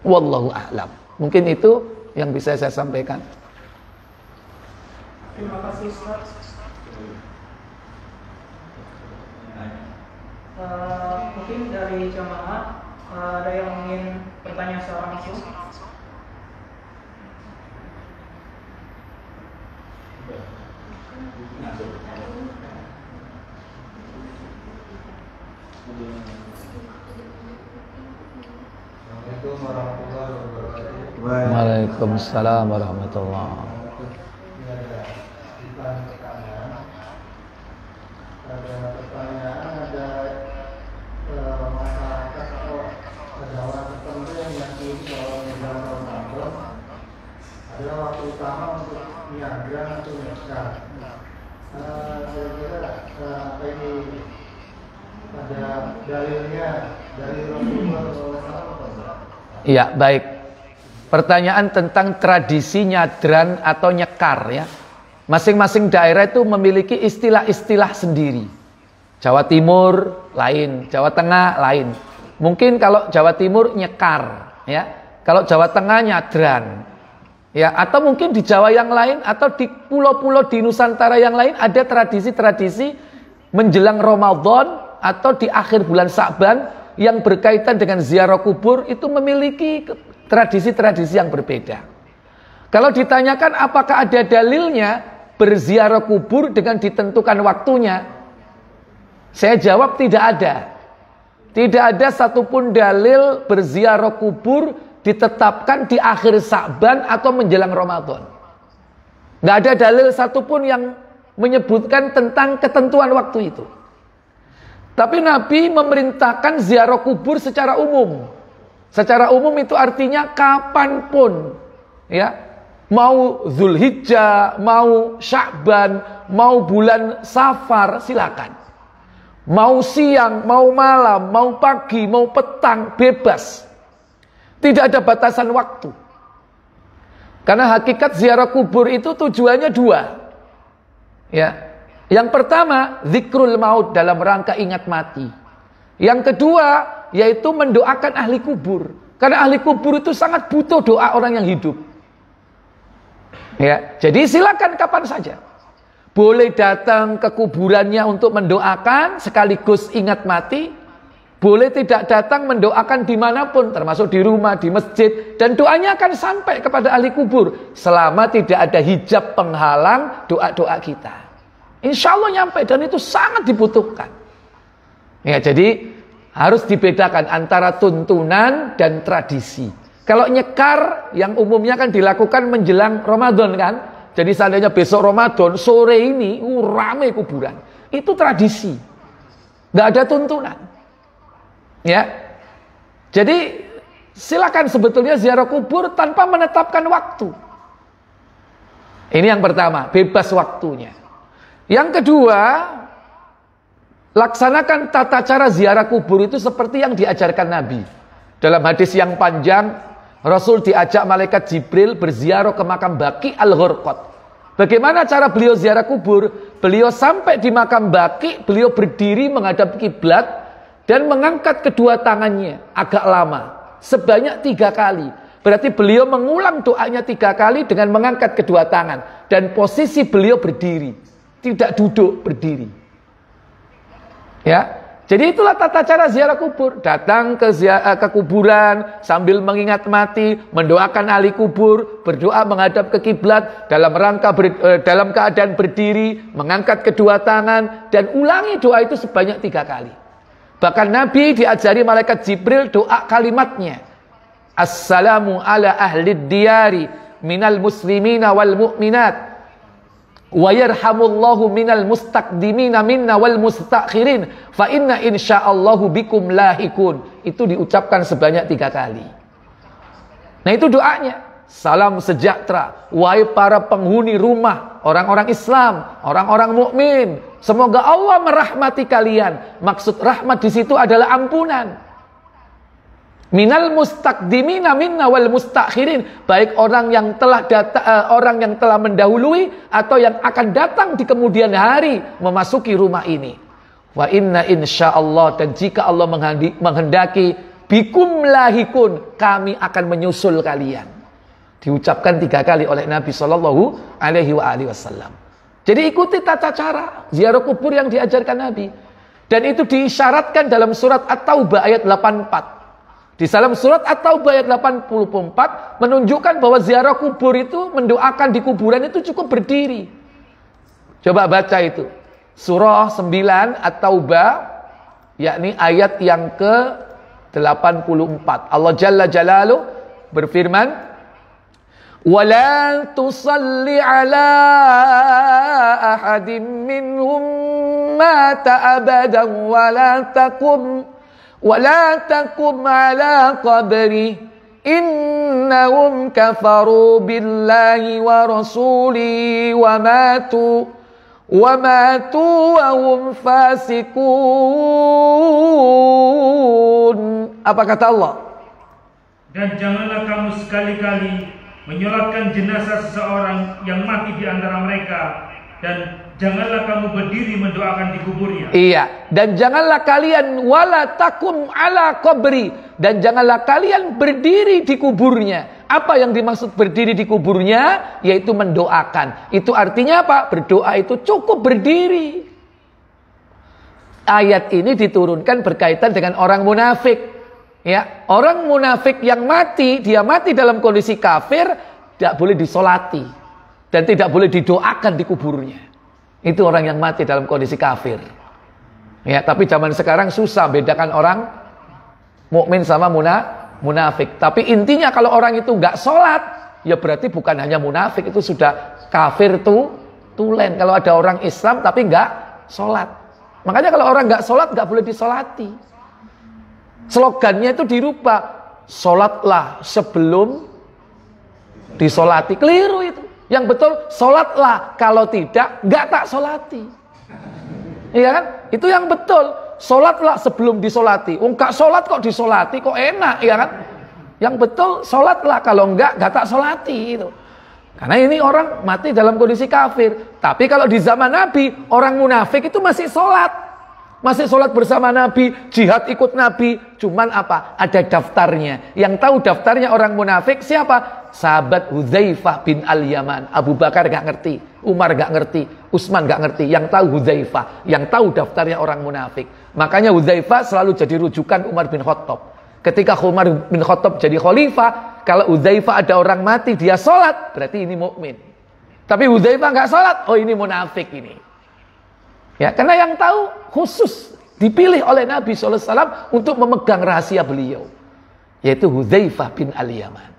Wallahu a'lam. Mungkin itu yang bisa saya sampaikan. Terima kasih Ustaz. Mungkin dari jamaah ada yang ingin bertanya secara langsung. Assalamualaikum warahmatullahi wabarakatuh. Waalaikumsalam warahmatullahi wabarakatuh. Ada pertanyaan, ada masyarakat atau ada orang tertentu yang meyakini bahwa bulan Ramadan adalah waktu utama untuk niaga atau nikah. Kira-kira apa ini ada dalilnya dari Rasulullah SAW? Iya, baik. Pertanyaan tentang tradisi nyadran atau nyekar ya. Masing-masing daerah itu memiliki istilah-istilah sendiri. Jawa Timur lain, Jawa Tengah lain. Mungkin kalau Jawa Timur nyekar ya. Kalau Jawa Tengah nyadran. Ya, atau mungkin di Jawa yang lain atau di pulau-pulau di Nusantara yang lain ada tradisi-tradisi menjelang Ramadan atau di akhir bulan Sa'ban yang berkaitan dengan ziarah kubur itu memiliki tradisi-tradisi yang berbeda. Kalau ditanyakan apakah ada dalilnya berziarah kubur dengan ditentukan waktunya, saya jawab tidak ada. Tidak ada satupun dalil berziarah kubur ditetapkan di akhir Sa'ban atau menjelang Ramadan. Nggak ada dalil satupun yang menyebutkan tentang ketentuan waktu itu. Tapi Nabi memerintahkan ziarah kubur secara umum. Secara umum itu artinya kapanpun, ya, mau Zulhijjah, mau Sya'ban, mau bulan Safar, silakan. Mau siang, mau malam, mau pagi, mau petang, bebas. Tidak ada batasan waktu. Karena hakikat ziarah kubur itu tujuannya dua. Ya. Yang pertama, zikrul maut dalam rangka ingat mati. Yang kedua, yaitu mendoakan ahli kubur. Karena ahli kubur itu sangat butuh doa orang yang hidup. Ya, jadi silakan kapan saja. Boleh datang ke kuburannya untuk mendoakan sekaligus ingat mati. Boleh tidak datang mendoakan dimanapun, termasuk di rumah, di masjid. Dan doanya akan sampai kepada ahli kubur. Selama tidak ada hijab penghalang doa-doa kita. Insya Allah nyampe dan itu sangat dibutuhkan. Ya, jadi harus dibedakan antara tuntunan dan tradisi. Kalau nyekar yang umumnya kan dilakukan menjelang Ramadan kan. Jadi seandainya besok Ramadan, sore ini rame kuburan. Itu tradisi. Nggak ada tuntunan. Ya. Jadi silakan sebetulnya ziarah kubur tanpa menetapkan waktu. Ini yang pertama, bebas waktunya. Yang kedua, laksanakan tata cara ziarah kubur itu seperti yang diajarkan Nabi. Dalam hadis yang panjang, Rasul diajak malaikat Jibril berziarah ke makam Baqi al-Gharqad. Bagaimana cara beliau ziarah kubur? Beliau sampai di makam Baqi, beliau berdiri menghadap kiblat dan mengangkat kedua tangannya agak lama, sebanyak 3 kali. Berarti beliau mengulang doanya 3 kali dengan mengangkat kedua tangan dan posisi beliau berdiri. Tidak duduk, berdiri. Ya, jadi itulah tata cara ziarah kubur. Datang ke kuburan sambil mengingat mati, mendoakan ahli kubur, berdoa menghadap ke kiblat dalam dalam keadaan berdiri, mengangkat kedua tangan dan ulangi doa itu sebanyak 3 kali. Bahkan Nabi diajari malaikat Jibril doa kalimatnya. Assalamu ala ahlid diyari minal muslimina wal mu'minat. Wa yarhamullahu minal mustaqdimina minna wal mustakhirin fa inna insyaallahu bikum lahikun. Itu diucapkan sebanyak 3 kali. Nah itu doanya. Salam sejahtera wahai para penghuni rumah, orang-orang Islam, orang-orang mukmin. Semoga Allah merahmati kalian. Maksud rahmat di situ adalah ampunan. Minal mustaqdimina minna wal mustakhirin, baik orang yang telah mendahului atau yang akan datang di kemudian hari memasuki rumah ini. Wa inna insyaallah, dan jika Allah menghendaki, bikum lahikun, kami akan menyusul kalian. Diucapkan 3 kali oleh Nabi sallallahu alaihi wasallam. Jadi ikuti tata cara ziarah kubur yang diajarkan Nabi. Dan itu diisyaratkan dalam surat At-Taubah ayat 84. Di dalam surat At-Taubah ayat 84 menunjukkan bahwa ziarah kubur itu, mendoakan di kuburan itu cukup berdiri. Coba baca itu. Surah 9 At-Taubah, yakni ayat yang ke-84. Allah Jalla Jalaluh berfirman, "Wala tusalli ala ahadin minhum mata abadan wala takum ala qabri innahum kafaru billahi wa rasulihi wa matu wa hum fasikun." Apa kata Allah? Dan janganlah kamu sekali-kali menyolatkan jenazah seseorang yang mati di antara mereka, dan janganlah kamu berdiri mendoakan di kuburnya. Iya, dan janganlah kalian wala takum ala qabri, dan janganlah kalian berdiri di kuburnya. Apa yang dimaksud berdiri di kuburnya? Yaitu mendoakan. Itu artinya apa? Berdoa itu cukup berdiri. Ayat ini diturunkan berkaitan dengan orang munafik. Ya, orang munafik yang mati, dia mati dalam kondisi kafir, tidak boleh disolati dan tidak boleh didoakan di kuburnya. Itu orang yang mati dalam kondisi kafir. Ya, tapi zaman sekarang susah bedakan orang mukmin sama munafik. Tapi intinya kalau orang itu nggak sholat, ya berarti bukan hanya munafik, itu sudah kafir tulen. Kalau ada orang Islam tapi nggak sholat, makanya kalau orang nggak sholat nggak boleh disolati. Slogannya itu dirubah, sholatlah sebelum disolati. Keliru itu. Yang betul, sholatlah, kalau tidak, nggak tak solati. Iya kan? Itu yang betul. Sholatlah sebelum disolati. Nggak sholat kok disolati, kok enak, iya kan? Yang betul, sholatlah, kalau nggak tak solati itu. Karena ini orang mati dalam kondisi kafir. Tapi kalau di zaman Nabi, orang munafik itu masih sholat. Masih sholat bersama Nabi, jihad ikut Nabi. Cuman apa? Ada daftarnya. Yang tahu daftarnya orang munafik siapa? Sahabat Hudzaifah bin Al-Yaman. Abu Bakar gak ngerti, Umar gak ngerti, Utsman gak ngerti. Yang tahu Hudzaifah, yang tahu daftarnya orang munafik. Makanya Hudzaifah selalu jadi rujukan Umar bin Khattab. Ketika Umar bin Khattab jadi khalifah, kalau Hudzaifah ada orang mati, dia sholat, berarti ini mukmin. Tapi Hudzaifah gak sholat, oh ini munafik ini. Ya, karena yang tahu khusus dipilih oleh Nabi SAW untuk memegang rahasia beliau, yaitu Hudzaifah bin Al-Yaman.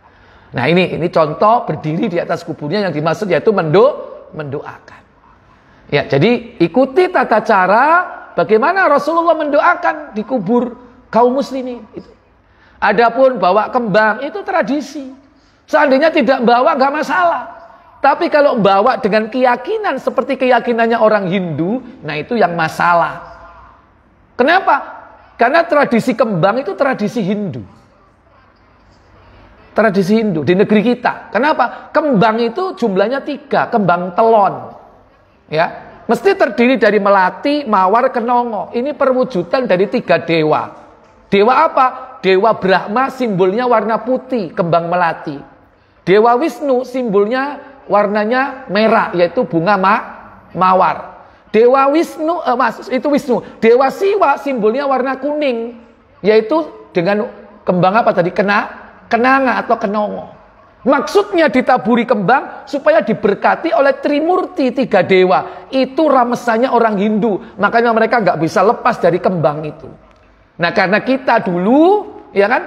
Nah ini contoh berdiri di atas kuburnya, yang dimaksud yaitu mendoakan. Ya, jadi ikuti tata cara bagaimana Rasulullah mendoakan di kubur kaum muslimin. Adapun bawa kembang itu tradisi. Seandainya tidak bawa nggak masalah. Tapi kalau bawa dengan keyakinan seperti keyakinannya orang Hindu, nah itu yang masalah. Kenapa? Karena tradisi kembang itu tradisi Hindu. Tradisi Hindu di negeri kita. Kenapa? Kembang itu jumlahnya 3, kembang telon. Ya, mesti terdiri dari melati, mawar, kenongo. Ini perwujudan dari 3 dewa. Dewa apa? Dewa Brahma simbolnya warna putih, kembang melati. Dewa Wisnu simbolnya warnanya merah, yaitu bunga mawar. Dewa Wisnu, itu Wisnu. Dewa Siwa simbolnya warna kuning, yaitu dengan kembang apa tadi? Kenanga atau kenongo. Maksudnya ditaburi kembang supaya diberkati oleh Trimurti, 3 dewa. Itu ramesannya orang Hindu. Makanya mereka nggak bisa lepas dari kembang itu. Nah karena kita dulu, ya kan,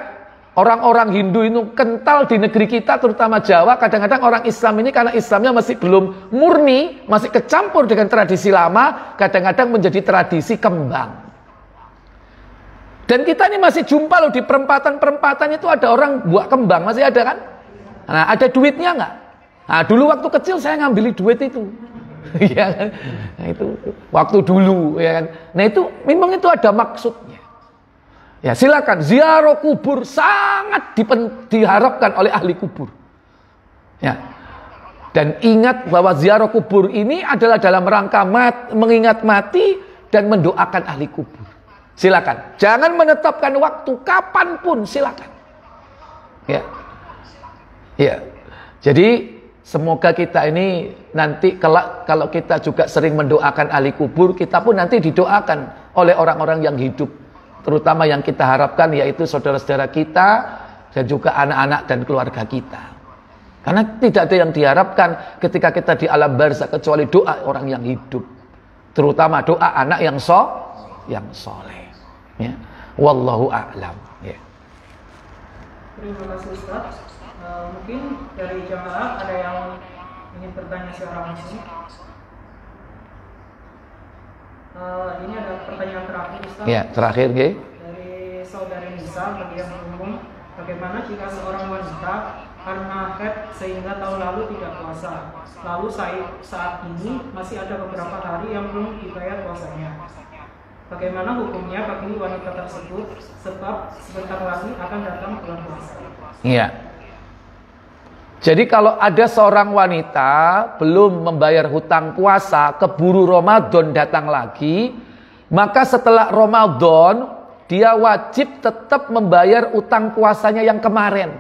orang-orang Hindu itu kental di negeri kita, terutama Jawa. Kadang-kadang orang Islam ini karena Islamnya masih belum murni, masih kecampur dengan tradisi lama, kadang-kadang menjadi tradisi kembang. Dan kita ini masih jumpa loh di perempatan-perempatan itu ada orang buat kembang, masih ada kan? Nah, ada duitnya nggak? Nah, dulu waktu kecil saya ngambil duit itu. Ya kan? Nah, itu waktu dulu, ya kan? Nah, itu memang itu ada maksudnya. Ya silakan, ziarah kubur sangat diharapkan oleh ahli kubur. Ya. Dan ingat bahwa ziarah kubur ini adalah dalam rangka mengingat mati dan mendoakan ahli kubur. Silakan, jangan menetapkan waktu, kapanpun silakan. Ya, ya. Jadi semoga kita ini nanti kalau kita juga sering mendoakan ahli kubur, kita pun nanti didoakan oleh orang-orang yang hidup terutama yang kita harapkan yaitu saudara-saudara kita dan juga anak-anak dan keluarga kita. Karena tidak ada yang diharapkan ketika kita di alam barzakh kecuali doa orang yang hidup, terutama doa anak yang soleh. Ya. Wallahu a'lam. Ya. Terima kasih Ustaz. Mungkin dari jamaah ada yang ingin bertanya secara langsung. Ini ada pertanyaan terakhir Ustaz. Ya, terakhir G. Dari saudari Nisa bagi yang umum, bagaimana jika seorang wanita karena haid sehingga tahun lalu tidak puasa, lalu saat ini masih ada beberapa hari yang belum dibayar puasanya. Bagaimana hukumnya bagi wanita tersebut sebab sebentar lagi akan datang bulan puasa? Iya. Jadi kalau ada seorang wanita belum membayar hutang puasa, keburu Ramadan datang lagi, maka setelah Ramadan dia wajib tetap membayar utang puasanya yang kemarin,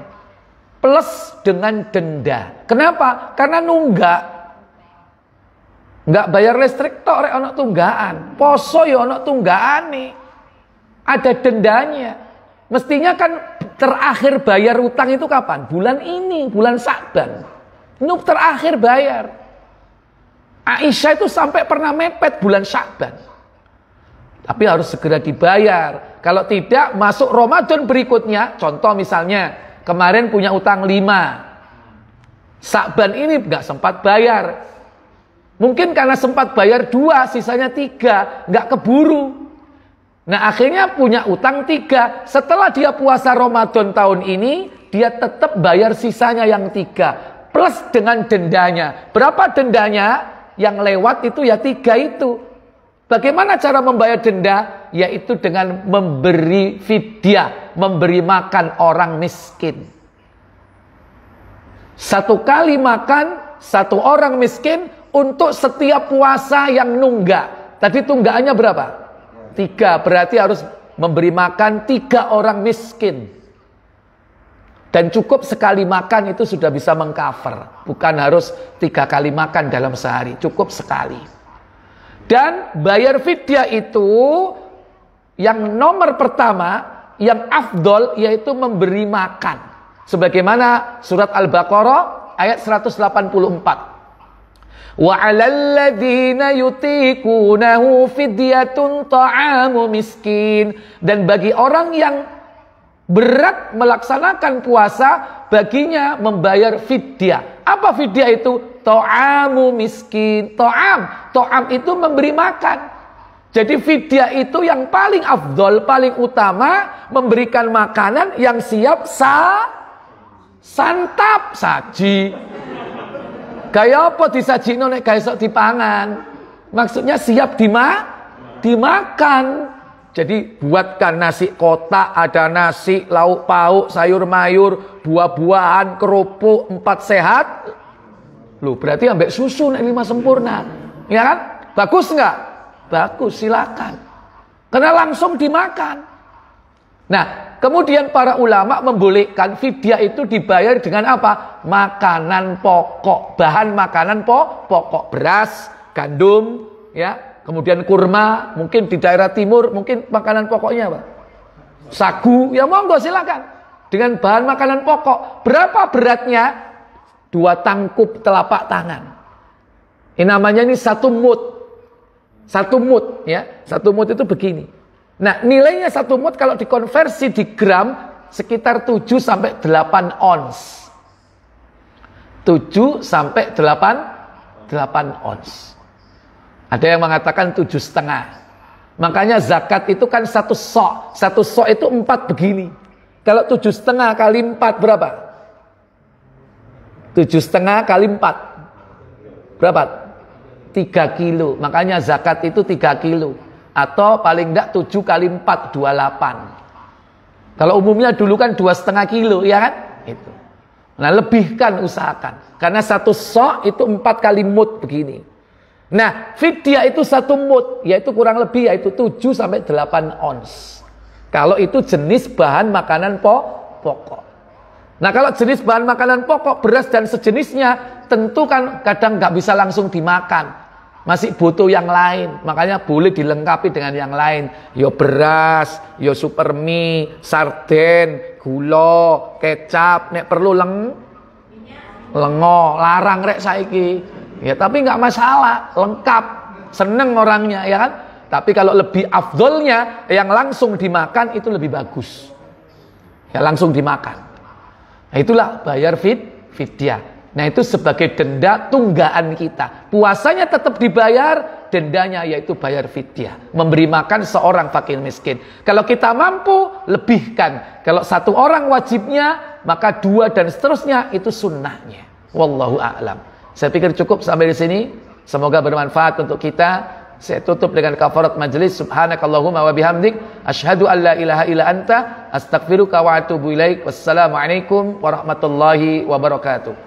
plus dengan denda. Kenapa? Karena nunggak. Nggak bayar listrik tok rek ono tunggaan. Poso ya ono tunggaane. Ada dendanya. Mestinya kan terakhir bayar utang itu kapan? Bulan ini, bulan Sya'ban. Ini terakhir bayar. Aisyah itu sampai pernah mepet bulan Sya'ban. Tapi harus segera dibayar. Kalau tidak, masuk Ramadan berikutnya. Contoh misalnya, kemarin punya utang 5. Sya'ban ini nggak sempat bayar. Mungkin karena sempat bayar 2, sisanya 3, nggak keburu. Nah akhirnya punya utang 3. Setelah dia puasa Ramadan tahun ini, dia tetap bayar sisanya yang 3. Plus dengan dendanya. Berapa dendanya? Yang lewat itu ya 3 itu. Bagaimana cara membayar denda? Yaitu dengan memberi fidyah, memberi makan orang miskin. 1 kali makan 1 orang miskin untuk setiap puasa yang nunggak. Tadi tunggaannya berapa? 3, berarti harus memberi makan 3 orang miskin. Dan cukup sekali makan itu sudah bisa mengcover. Bukan harus 3 kali makan dalam sehari, cukup sekali. Dan bayar fidyah itu yang nomor pertama, yang afdol yaitu memberi makan. Sebagaimana surat Al-Baqarah ayat 184. Wa 'alal ladzina yutiqunahu fidyatun ta'amu miskin. Dan bagi orang yang berat melaksanakan puasa, baginya membayar fidyah. Apa fidyah itu? Ta'amu miskin. Ta'am itu memberi makan. Jadi fidyah itu yang paling afdol, paling utama, memberikan makanan yang siap santap, saji. Kayak apa disajino nek gak esok dipangan? Maksudnya siap dimakan. Jadi buatkan nasi kotak, ada nasi, lauk pauk, sayur mayur, buah-buahan, kerupuk, 4 sehat. Loh, berarti ambek susu nek 5 sempurna. Ya kan? Bagus enggak? Bagus, silakan. Karena langsung dimakan. Nah, kemudian para ulama membolehkan fidyah itu dibayar dengan apa? Makanan pokok, bahan makanan pokok, beras, gandum, ya, kemudian kurma, mungkin di daerah timur mungkin makanan pokoknya apa? Sagu, ya monggo silakan. Dengan bahan makanan pokok, berapa beratnya? 2 tangkup telapak tangan. Ini namanya 1 mud. 1 mud, ya. 1 mud itu begini. Nah, nilainya 1 mud kalau dikonversi di gram sekitar 7 sampai 8 ons. 7 sampai 8 ons. Ada yang mengatakan 7,5. Makanya zakat itu kan 1 sok. 1 sok itu 4 begini. Kalau 7,5 kali 4 berapa? 7,5 kali 4. Berapa? 3 kilo. Makanya zakat itu 3 kilo. Atau paling enggak 7 kali 4, 28. Kalau umumnya dulu kan 2,5 kilo, ya kan? Itu. Nah, lebihkan, usahakan. Karena 1 sok itu 4 kali mud begini. Nah, fidyah itu 1 mud, yaitu kurang lebih yaitu 7 sampai 8 ons. Kalau itu jenis bahan makanan pokok. Nah, kalau jenis bahan makanan pokok, beras dan sejenisnya, tentu kan kadang nggak bisa langsung dimakan. masih butuh yang lain. Makanya boleh dilengkapi dengan yang lain. Yo beras, yo super mie, sarden, gula, kecap, nek perlu lengo, larang rek saiki. Ya tapi nggak masalah, lengkap, seneng orangnya ya kan. Tapi kalau lebih afdolnya yang langsung dimakan itu lebih bagus. Ya langsung dimakan. Nah, itulah bayar fidyah. Nah itu sebagai denda tunggaan kita. Puasanya tetap dibayar, dendanya yaitu bayar fidyah. Memberi makan seorang fakir miskin. Kalau kita mampu, lebihkan. Kalau satu orang wajibnya, maka 2 dan seterusnya itu sunnahnya. Wallahu a'lam. Saya pikir cukup sampai di sini. Semoga bermanfaat untuk kita. Saya tutup dengan kafarat majelis. Subhanakallahumma wa bihamdik, asyhadu an la ilaha illa anta, astaghfiruka wa atubu ilaik. Wassalamualaikum warahmatullahi wabarakatuh.